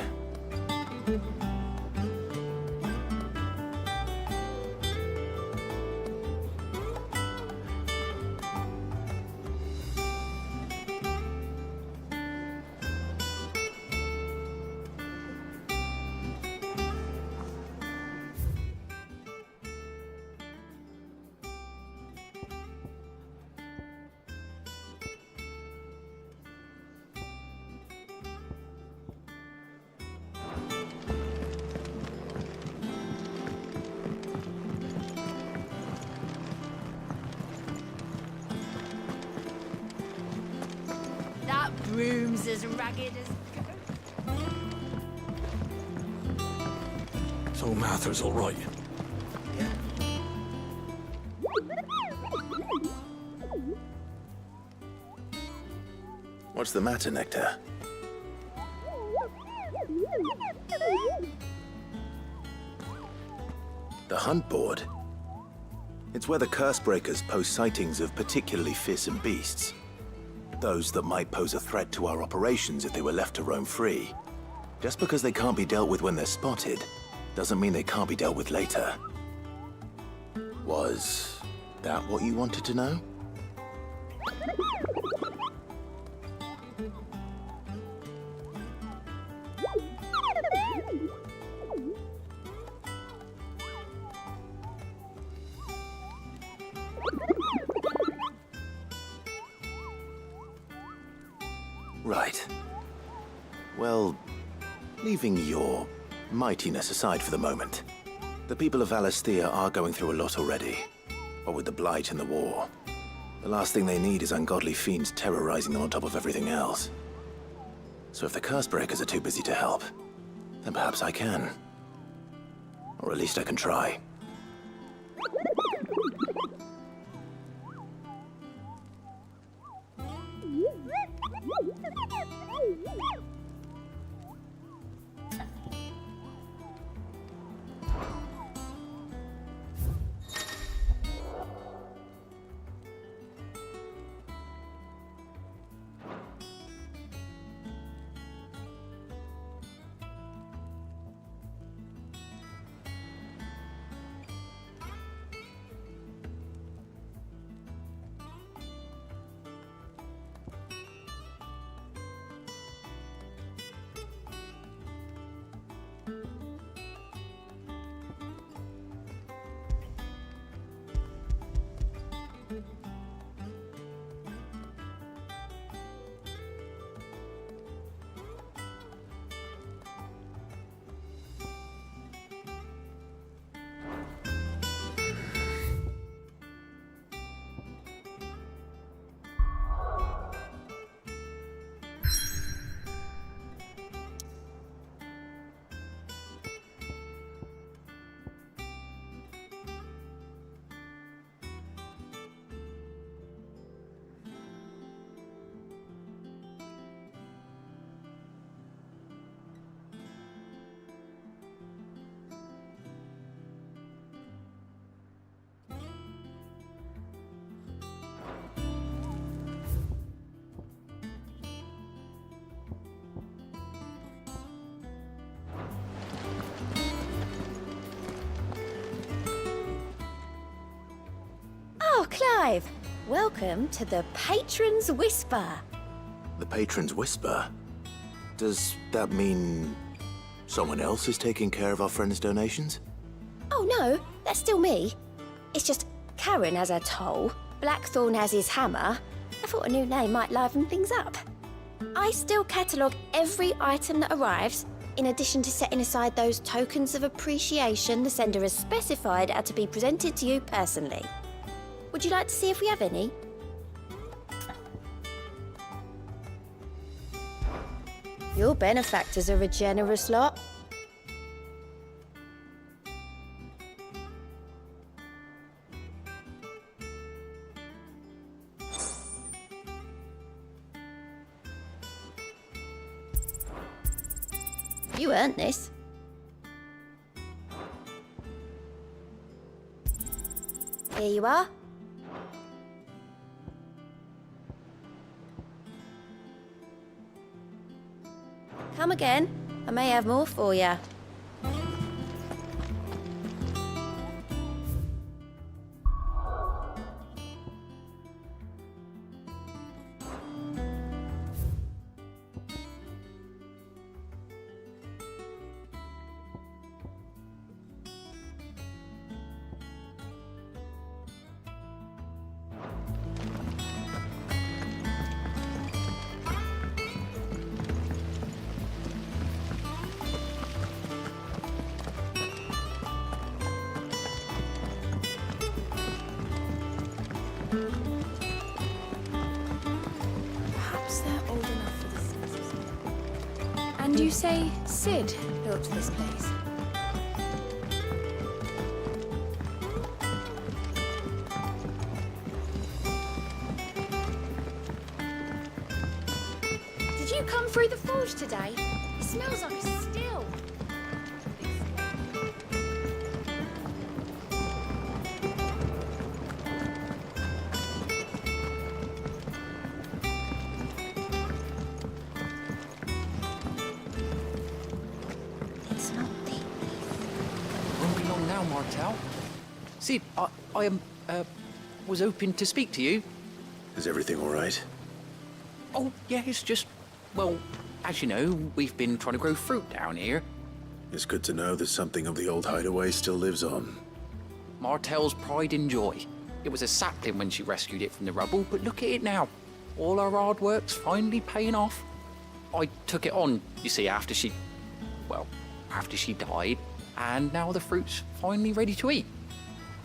That broom's as ragged as... So Mather's all right. What's the matter, Nectar? The hunt board? It's where the Cursebreakers post sightings of particularly fearsome beasts. Those that might pose a threat to our operations if they were left to roam free. Just because they can't be dealt with when they're spotted, doesn't mean they can't be dealt with later. Was that what you wanted to know? Right. Well, leaving your mightiness aside for the moment, the people of Valisthea are going through a lot already. What with the Blight and the war. The last thing they need is ungodly fiends terrorizing them on top of everything else. So if the Cursebreakers are too busy to help, then perhaps I can. Or at least I can try. Oh, Clive! Welcome to the Patron's Whisper. The Patron's Whisper? Does that mean someone else is taking care of our friend's donations? Oh no, that's still me. It's just Karen has her toll, Blackthorn has his hammer. I thought a new name might liven things up. I still catalogue every item that arrives, in addition to setting aside those tokens of appreciation the sender has specified are to be presented to you personally. Would you like to see if we have any? Your benefactors are a generous lot. You earned this. Here you are. Come again. I may have more for you. Perhaps they're old enough for the census. And you say Sid built this place? Did you come through the forge today? It smells like a still. It's not deep. Won't be long now, Martel. Sid, I was hoping to speak to you. Is everything all right? Oh, yeah, it's just, well, as you know, we've been trying to grow fruit down here. It's good to know that something of the old hideaway still lives on. Martel's pride and joy. It was a sapling when she rescued it from the rubble, but look at it now. All our hard work's finally paying off. I took it on, you see, after she died, and now the fruit's finally ready to eat.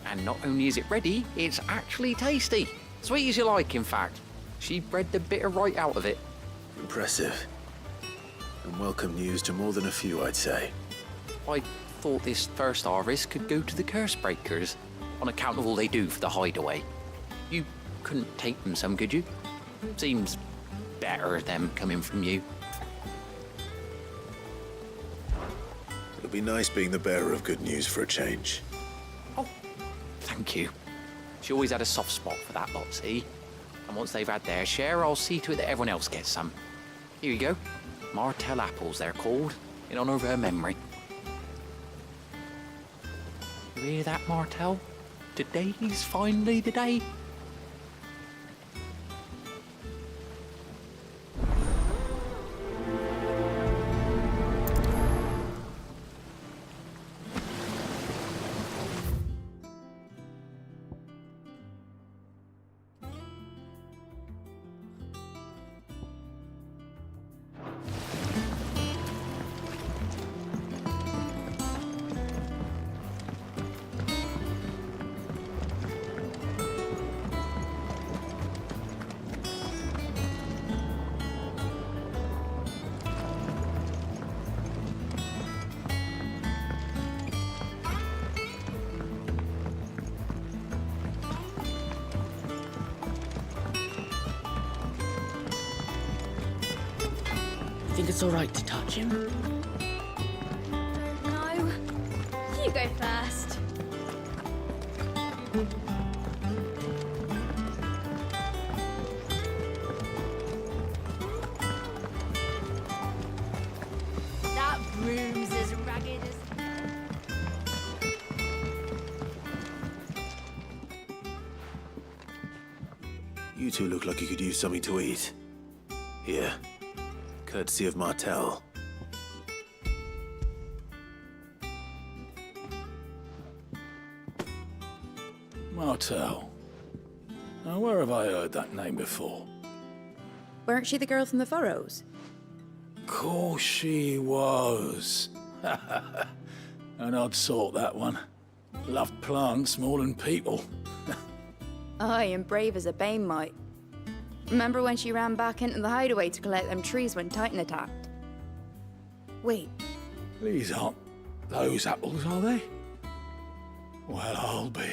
And not only is it ready, it's actually tasty. Sweet as you like, in fact. She bred the bitter right out of it. Impressive. And welcome news to more than a few, I'd say. I thought this first harvest could go to the curse breakers, on account of all they do for the hideaway. You couldn't take them some, could you? Seems better them coming from you. It'll be nice being the bearer of good news for a change. Thank you. She always had a soft spot for that lot, see? And once they've had their share, I'll see to it that everyone else gets some. Here you go. Martel apples, they're called, in honor of her memory. You hear that, Martel? Today's finally the day. Think it's all right to touch him? No. You go first. That broom's as ragged as... You two look like you could use something to eat. Here. Courtesy of Martel. Martel. Now, where have I heard that name before? Weren't she the girl from the Furrows? Course she was. An odd sort, that one. Loved plants more than people. Aye, and brave as a bane might. Remember when she ran back into the hideaway to collect them trees when Titan attacked? Wait, These aren't those apples, are they? Well, I'll be.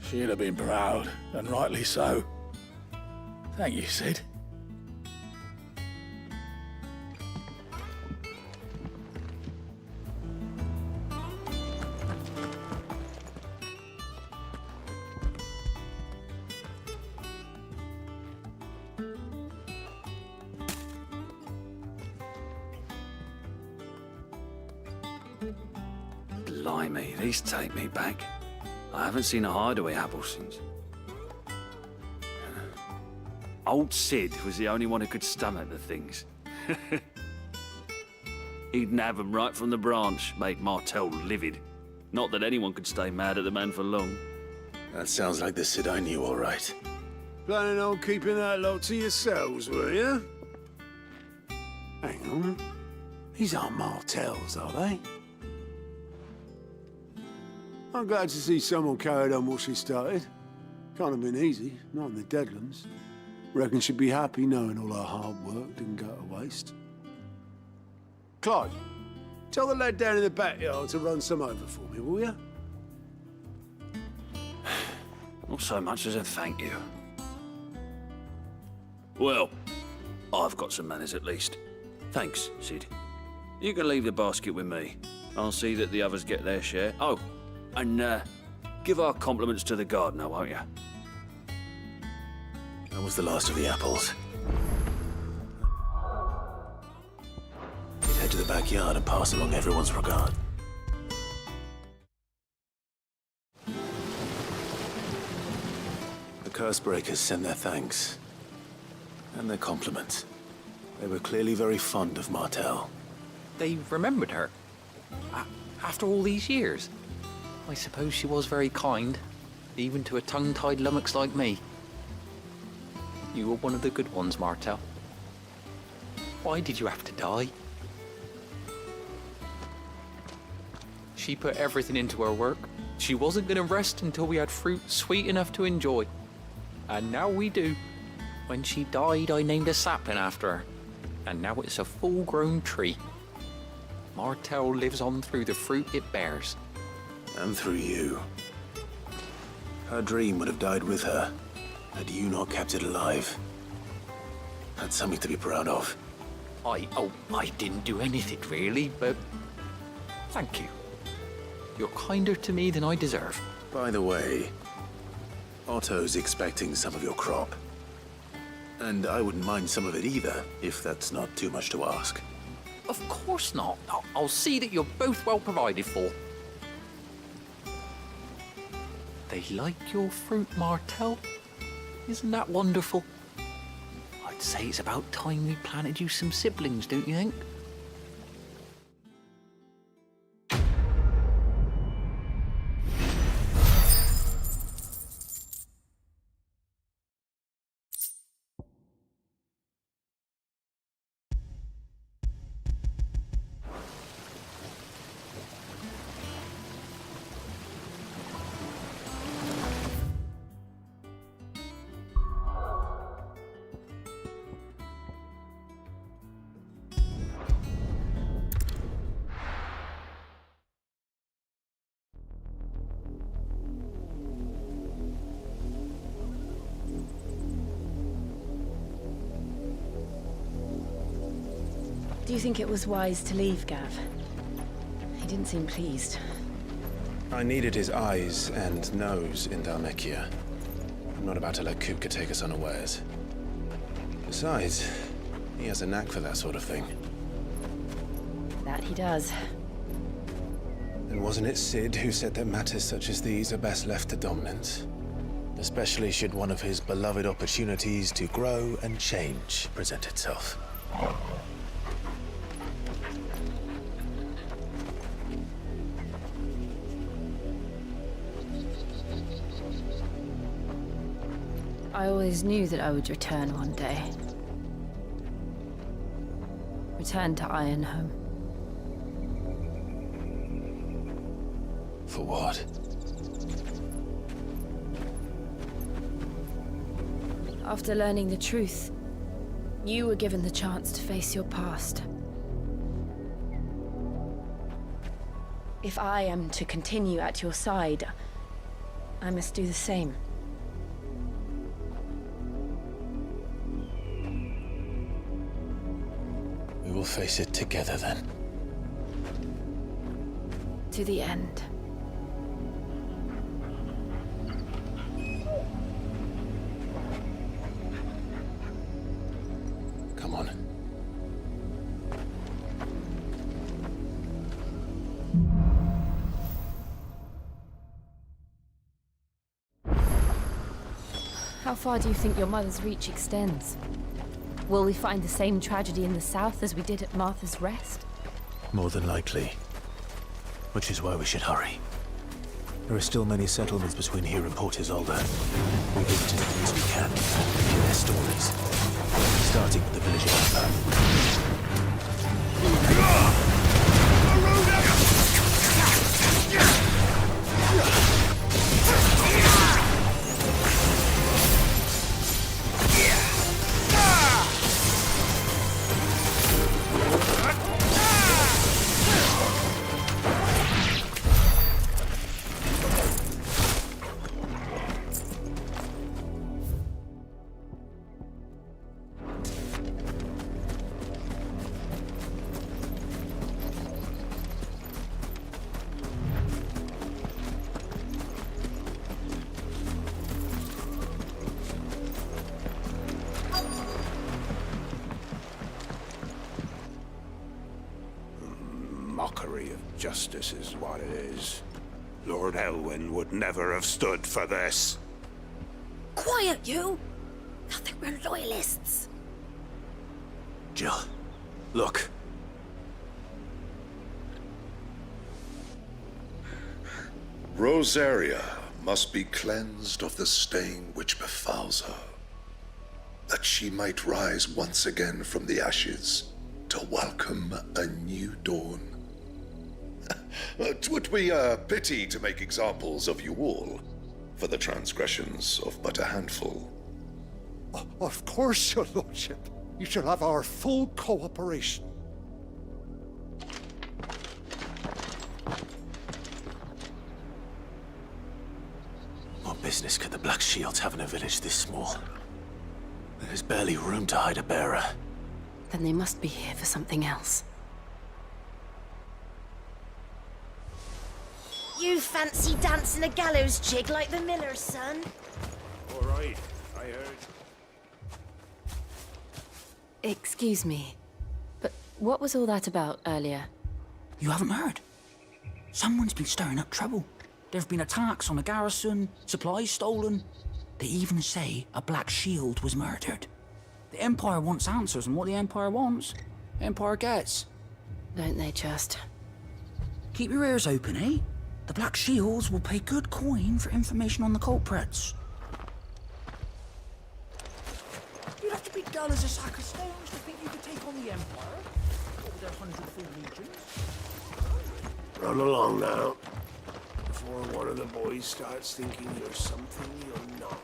She'd have been proud, and rightly so. Thank you, Sid. Blimey, these take me back. I haven't seen a hideaway apple since. Old Sid was the only one who could stomach the things. He'd nab 'em right from the branch, make Martel livid. Not that anyone could stay mad at the man for long. That sounds like the Sid I knew, all right. Planning on keeping that lot to yourselves, were you? Hang on. These aren't Martels, are they? I'm glad to see someone carried on what she started. Can't have been easy, not in the Deadlands. Reckon she'd be happy knowing all her hard work didn't go to waste. Clive, tell the lad down in the backyard to run some over for me, will you? Not so much as a thank you. Well, I've got some manners at least. Thanks, Sid. You can leave the basket with me. I'll see that the others get their share. Oh, and give our compliments to the gardener, won't you? That was the last of the apples. Head to the backyard and pass along everyone's regard. The Cursebreakers sent their thanks. And their compliments. They were clearly very fond of Martel. They remembered her. After all these years. I suppose she was very kind, even to a tongue-tied lummox like me. You were one of the good ones, Martel. Why did you have to die? She put everything into her work. She wasn't going to rest until we had fruit sweet enough to enjoy. And now we do. When she died, I named a sapling after her. And now it's a full-grown tree. Martel lives on through the fruit it bears. And through you. Her dream would have died with her, had you not kept it alive. That's something to be proud of. I didn't do anything really, but thank you. You're kinder to me than I deserve. By the way, Otto's expecting some of your crop. And I wouldn't mind some of it either, if that's not too much to ask. Of course not. I'll see that you're both well provided for. They like your fruit, Martel. Isn't that wonderful? I'd say it's about time we planted you some siblings, don't you think? Do you think it was wise to leave, Gav? He didn't seem pleased. I needed his eyes and nose in Dhalmekia. I'm not about to let Kupka take us unawares. Besides, he has a knack for that sort of thing. That he does. And wasn't it Sid who said that matters such as these are best left to dominance? Especially should one of his beloved opportunities to grow and change present itself. I always knew that I would return one day. Return to Ironhome. For what? After learning the truth, you were given the chance to face your past. If I am to continue at your side, I must do the same. We will face it together then. To the end. Come on. How far do you think your mother's reach extends? Will we find the same tragedy in the south as we did at Martha's Rest? More than likely. Which is why we should hurry. There are still many settlements between here and Port Isolde. We visit as many as we can, hear their stories. Starting with the village of Amber. Mockery of justice is what it is. Lord Elwyn would never have stood for this. Quiet, you! Thought they were loyalists. Jill, look. Rosaria must be cleansed of the stain which befouls her, that she might rise once again from the ashes to welcome a new dawn. 'Twould be a pity to make examples of you all, for the transgressions of but a handful. Of course, your lordship. You shall have our full cooperation. What business could the Black Shields have in a village this small? There's barely room to hide a bearer. Then they must be here for something else. You fancy dancing a gallows jig like the miller's son? All right, I heard. Excuse me, but what was all that about earlier? You haven't heard? Someone's been stirring up trouble. There've been attacks on the garrison, supplies stolen. They even say a Black Shield was murdered. The Empire wants answers, and what the Empire wants, Empire gets. Don't they just? Keep your ears open, eh? The Black Shields will pay good coin for information on the culprits. You'd have to be dull as a sack of stones to think you could take on the Empire. What with their 100 full legions? Run along now, before one of the boys starts thinking you're something you're not.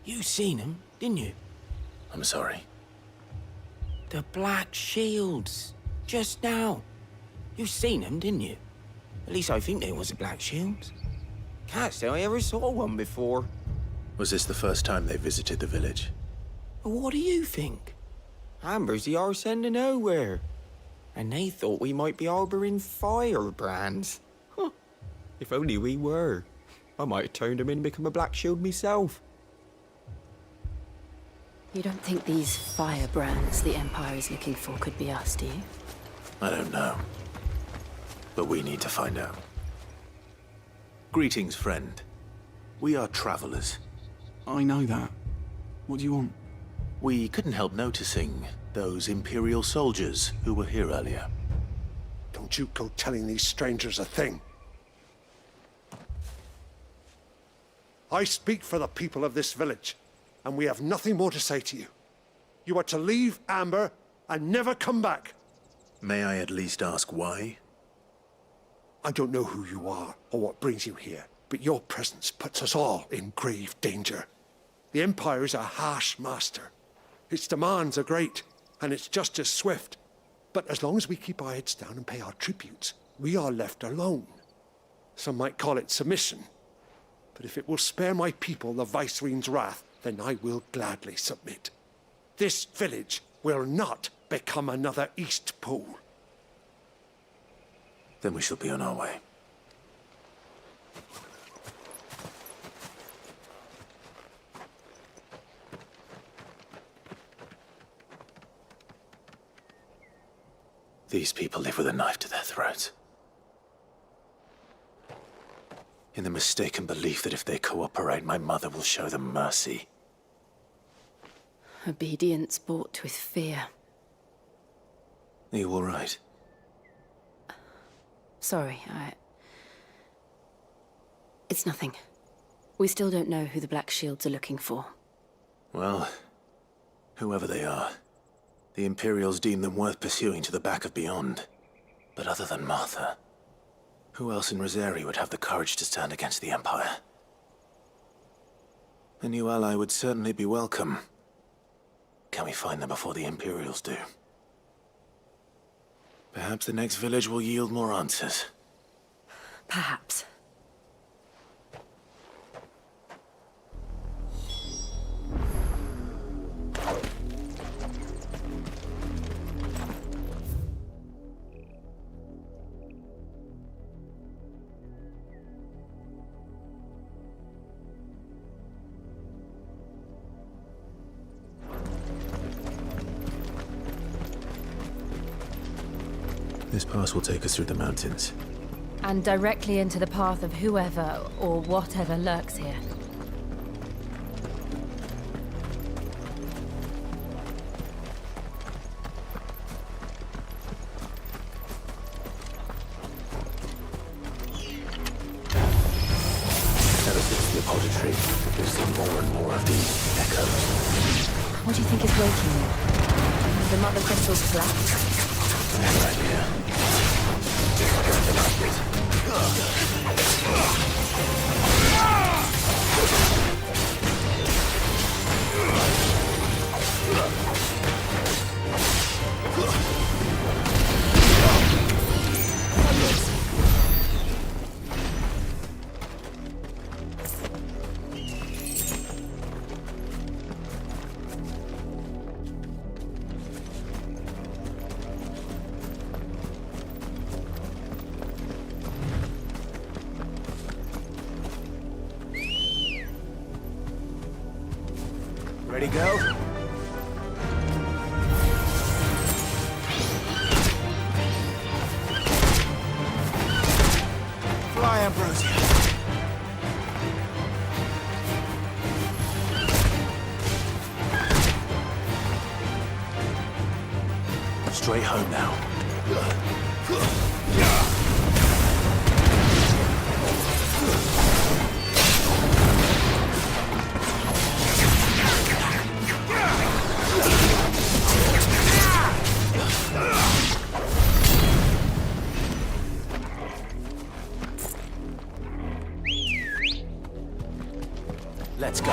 You seen him, didn't you? I'm sorry. The Black Shields. Just now. You seen them, didn't you? At least I think they was the Black Shields. Can't say I ever saw one before. Was this the first time they visited the village? What do you think? Amber's the arse end of nowhere. And they thought we might be harboring firebrands. Huh. If only we were. I might have turned them in and become a Black Shield myself. You don't think these firebrands the Empire is looking for could be us, do you? I don't know. But we need to find out. Greetings, friend. We are travelers. I know that. What do you want? We couldn't help noticing those Imperial soldiers who were here earlier. Don't you go telling these strangers a thing. I speak for the people of this village, and we have nothing more to say to you. You are to leave Amber and never come back. May I at least ask why? I don't know who you are or what brings you here, but your presence puts us all in grave danger. The Empire is a harsh master. Its demands are great, and its justice swift. But as long as we keep our heads down and pay our tributes, we are left alone. Some might call it submission. But if it will spare my people the Viceroy's wrath, then I will gladly submit. This village will not become another East Pool. Then we shall be on our way. These people live with a knife to their throats. in the mistaken belief that if they cooperate, my mother will show them mercy. Obedience bought with fear. Are you all right? Sorry, It's nothing. We still don't know who the Black Shields are looking for. Well, whoever they are, the Imperials deem them worth pursuing to the back of beyond. But other than Martha, who else in Rosari would have the courage to stand against the Empire? A new ally would certainly be welcome. Can we find them before the Imperials do? Perhaps the next village will yield more answers. Perhaps. This pass will take us through the mountains. And directly into the path of whoever or whatever lurks here. Ever since the repository, we've seen more and more of these echoes. What do you think is waking you? The mother crystal's collapse? No idea. Ready, go? Fly, Ambrosia. Straight home now. Let's go.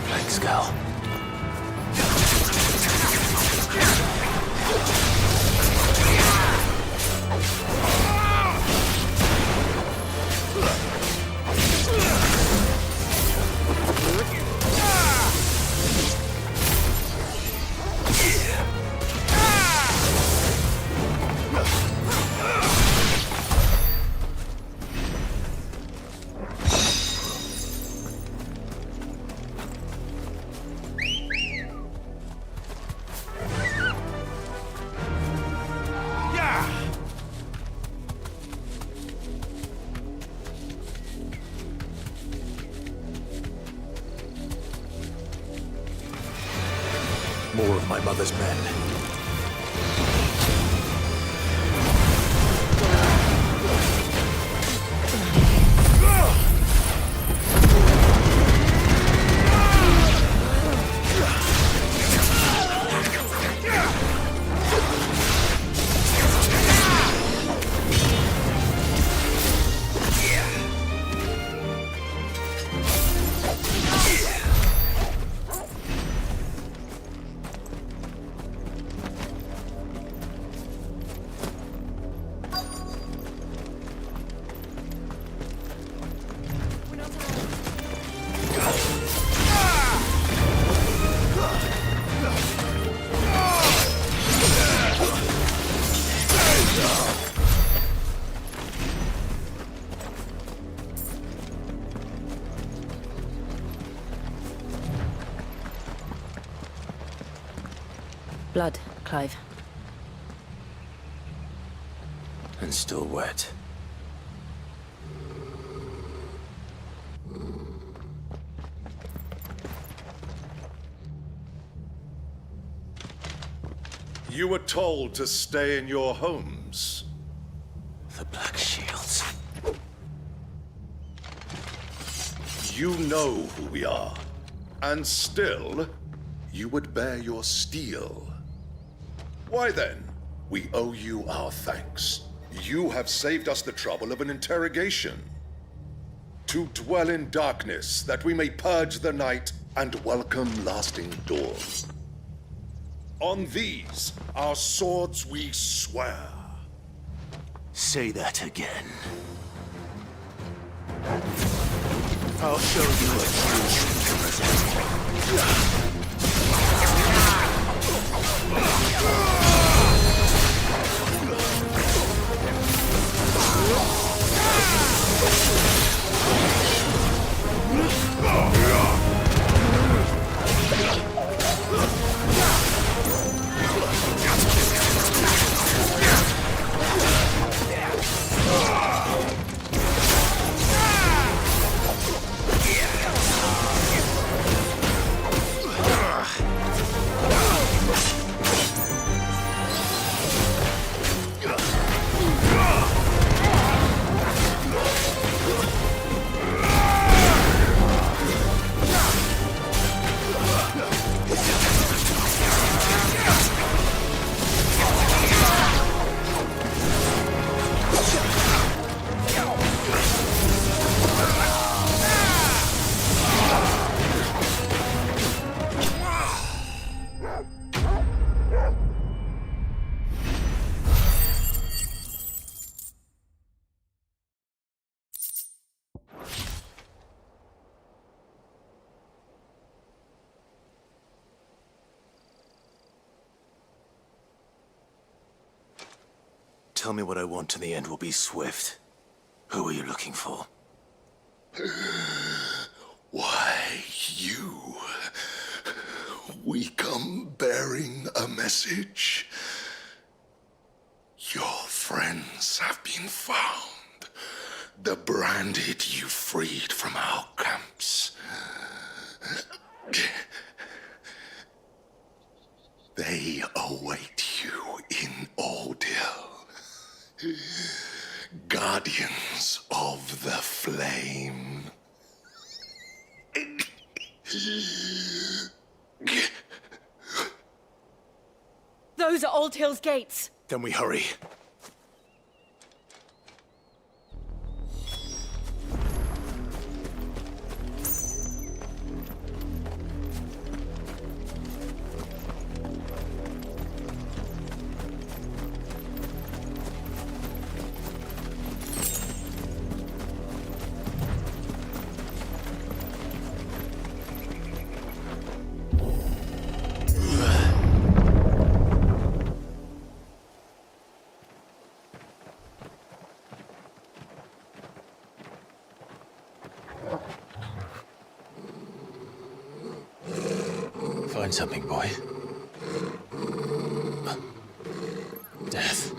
Thanks, Gal. More of my mother's men. blood, Clive. And still wet. You were told to stay in your homes. The Black Shields. You know who we are. And still, you would bear your steel. Why then, we owe you our thanks. You have saved us the trouble of an interrogation. To dwell in darkness, that we may purge the night and welcome lasting dawn. On these, our swords we swear. Say that again. I'll show you a true representative. Tell me what I want and the end will be swift. Who are you looking for? Why, you. We come bearing a message. Your friends have been found. The branded you freed from our camps. They await you in Ordeal. Guardians of the Flame. Those are Old Hill's gates. Then we hurry. Find something, boy. Death.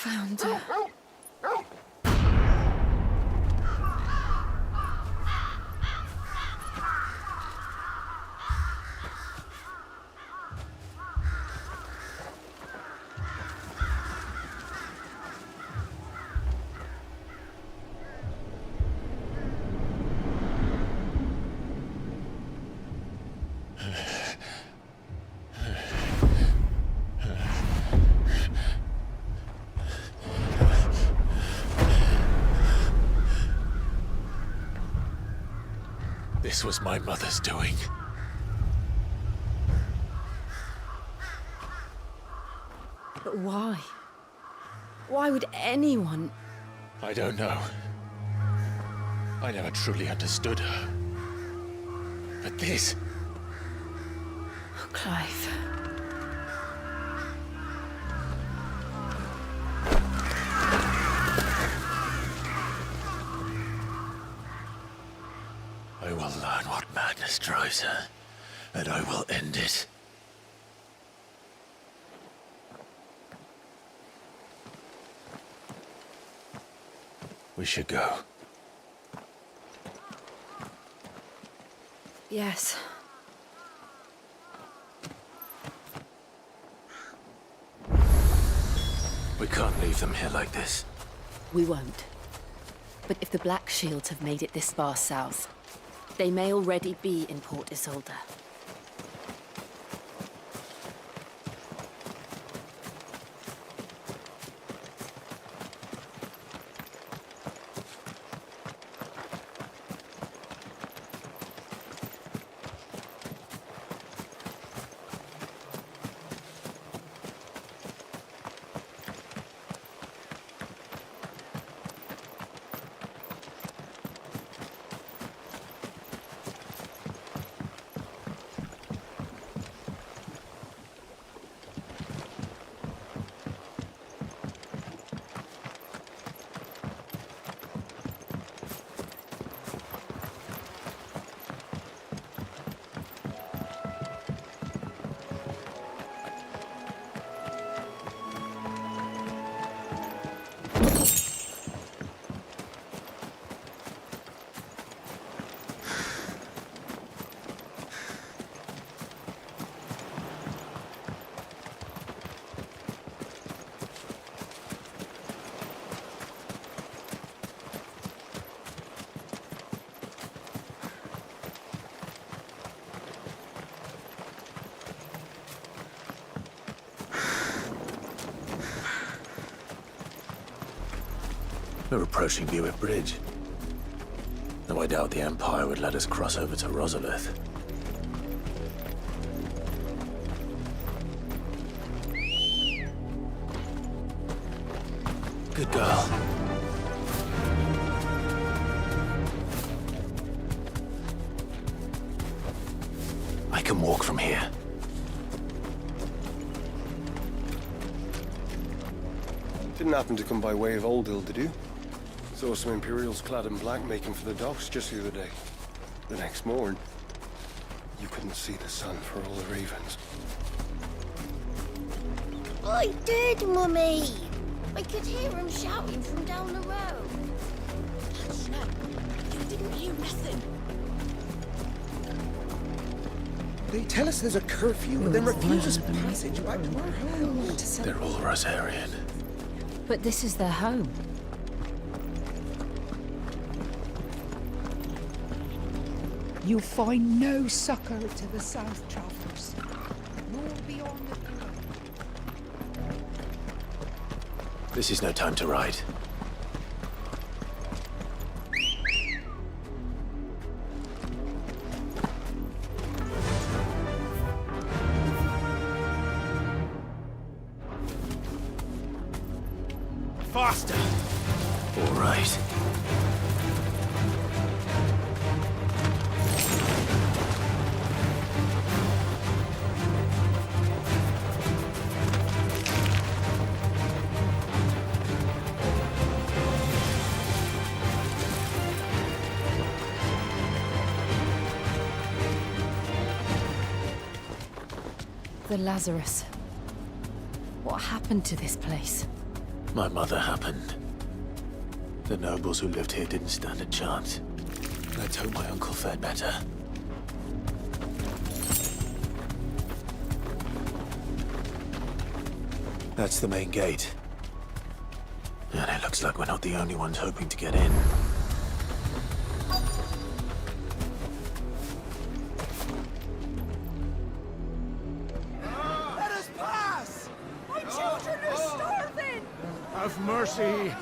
Found her. This was my mother's doing. But why? Why would anyone? I don't know. I never truly understood her. But this... Oh, Clive. matter, and I will end it. We should go. Yes. We can't leave them here like this. We won't. But if the Black Shields have made it this far south, they may already be in Port Isolde. We're approaching Buick Bridge. Though I doubt the Empire would let us cross over to Rosalith. Good girl. I can walk from here. Didn't happen to come by way of Oldhill, did you? Saw some Imperials clad in black making for the docks just the other day. The next morn, you couldn't see the sun for all the ravens. I did, Mummy. I could hear him shouting from down the road. No, you didn't hear nothing. They tell us there's a curfew and then refuse us passage back to our home. They're all Rosarian. But this is their home. You find no succor to the south travellers, nor beyond the river. This is no time to ride. Faster! All right. The Lazarus. What happened to this place? My mother happened. The nobles who lived here didn't stand a chance. Let's hope my uncle fared better. That's the main gate. And it looks like we're not the only ones hoping to get in. Let us pass! My children are starving! Have mercy.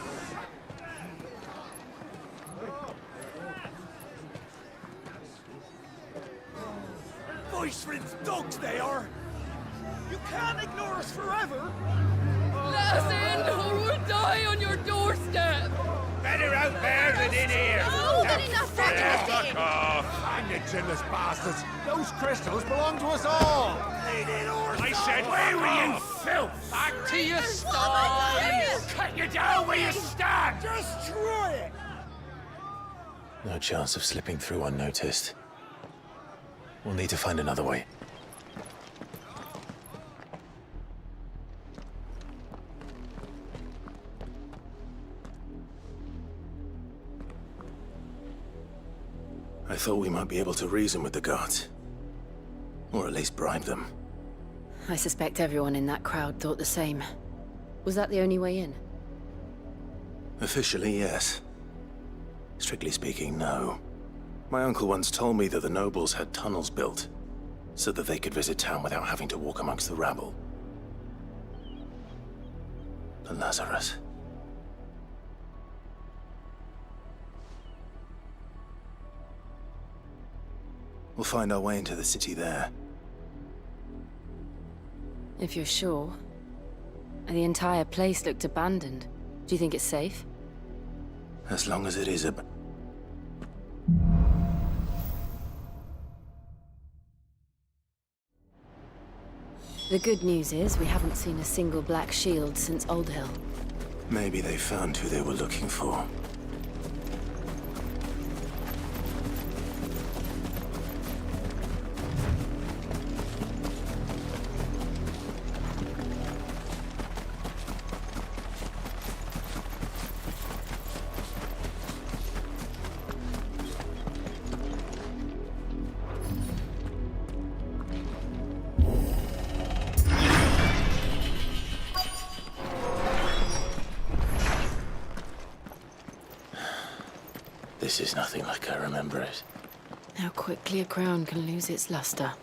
Voice-rinsed dogs they are! You can't ignore us forever! Let us in, or we'll die on your doorstep! Better out there than in here! Fuck off! Hang it, chinless bastards. Those crystals belong to us all. I said, where were you, filth? Back to your stall! Cut you down where you stand! Destroy it! No chance of slipping through unnoticed. We'll need to find another way. I thought we might be able to reason with the guards. Or at least bribe them. I suspect everyone in that crowd thought the same. Was that the only way in? Officially, yes. Strictly speaking, no. My uncle once told me that the nobles had tunnels built, so that they could visit town without having to walk amongst the rabble. The Lazarus. We'll find our way into the city there. If you're sure. The entire place looked abandoned. Do you think it's safe? As long as it is a... The good news is we haven't seen a single black shield since Old Hill. Maybe they found who they were looking for. This is nothing like I remember it. How quickly a crown can lose its luster.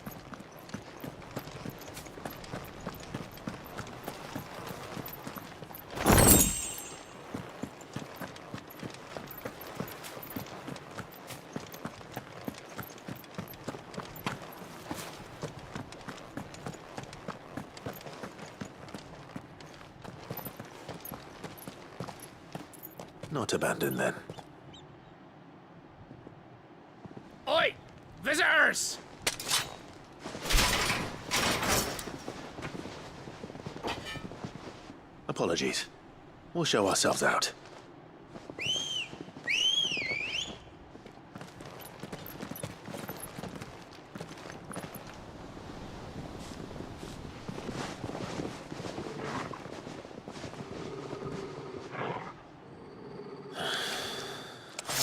Not abandoned, then. Oi! Visitors! Apologies. We'll show ourselves out.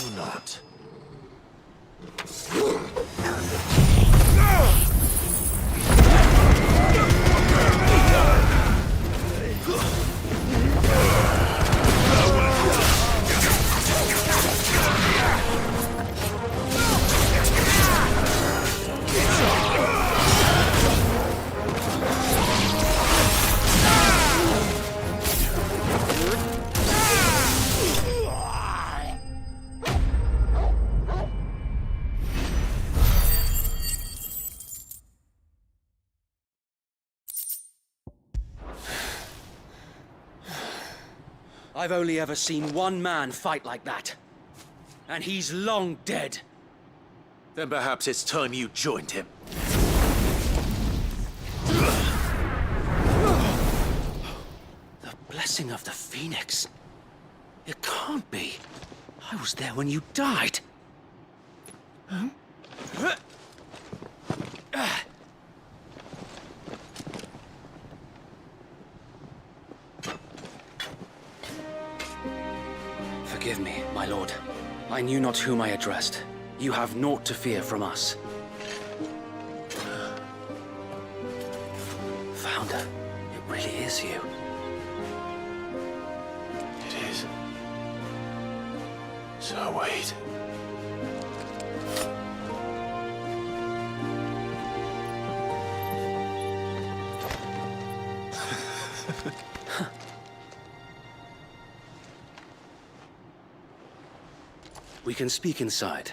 Or not. I've only ever seen one man fight like that. And he's long dead. Then perhaps it's time you joined him. The blessing of the Phoenix. It can't be. I was there when you died. Huh? Forgive me, my lord. I knew not whom I addressed. You have naught to fear from us. Founder, it really is you. It is. So wait. We can speak inside.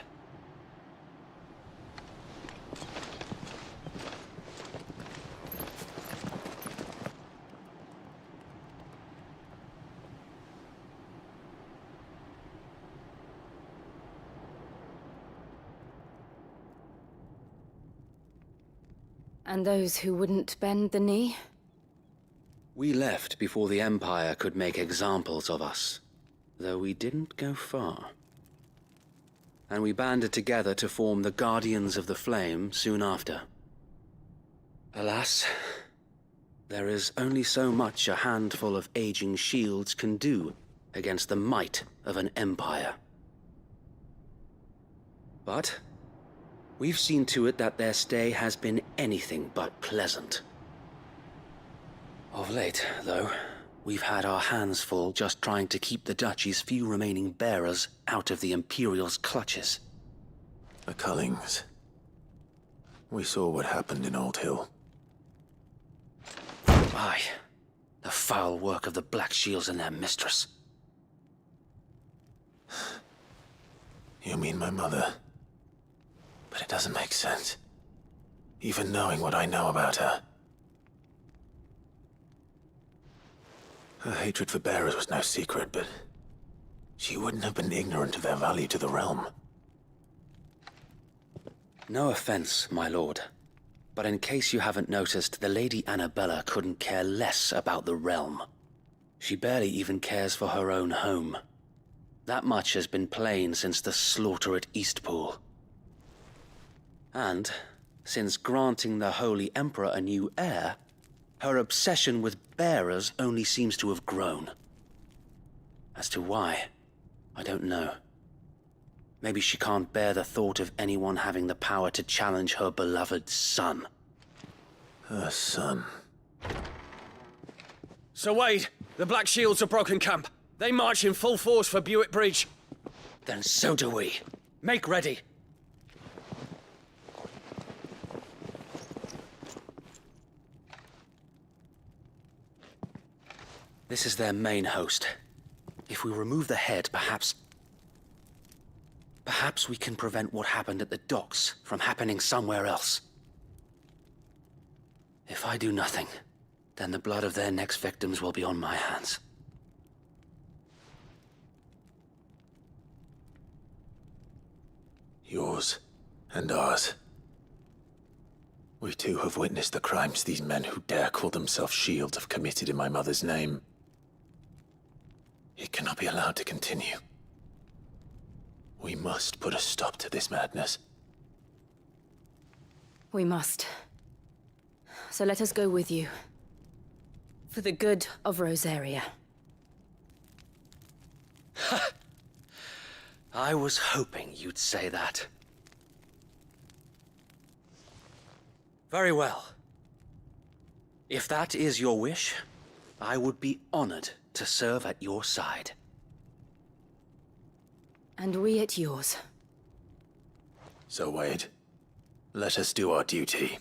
And those who wouldn't bend the knee? We left before the Empire could make examples of us, though we didn't go far. and we banded together to form the Guardians of the Flame soon after. Alas, there is only so much a handful of aging shields can do against the might of an empire. But we've seen to it that their stay has been anything but pleasant. Of late, though, we've had our hands full just trying to keep the Duchy's few remaining bearers out of the Imperial's clutches. The Cullings. We saw what happened in Old Hill. Aye, the foul work of the Black Shields and their mistress. You mean my mother? But it doesn't make sense. Even knowing what I know about her. Her hatred for bearers was no secret, but she wouldn't have been ignorant of their value to the realm. No offense, my lord, but in case you haven't noticed, the Lady Annabella couldn't care less about the realm. She barely even cares for her own home. That much has been plain since the slaughter at Eastpool. And, since granting the Holy Emperor a new heir, her obsession with bearers only seems to have grown. As to why, I don't know. Maybe she can't bear the thought of anyone having the power to challenge her beloved son. Her son. Sir Wade, the Black Shields have broken camp. They march in full force for Buick Bridge. Then so do we. Make ready. This is their main host. If we remove the head, perhaps we can prevent what happened at the docks from happening somewhere else. If I do nothing, then the blood of their next victims will be on my hands. Yours and ours. We too have witnessed the crimes these men who dare call themselves shields have committed in my mother's name. It cannot be allowed to continue. We must put a stop to this madness. We must. So let us go with you. For the good of Rosaria. I was hoping you'd say that. Very well. If that is your wish, I would be honored to serve at your side. And we at yours. So, Wade, let us do our duty.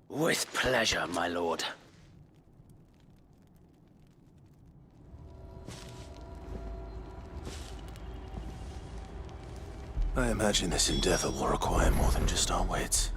With pleasure, my lord. I imagine this endeavor will require more than just our wits.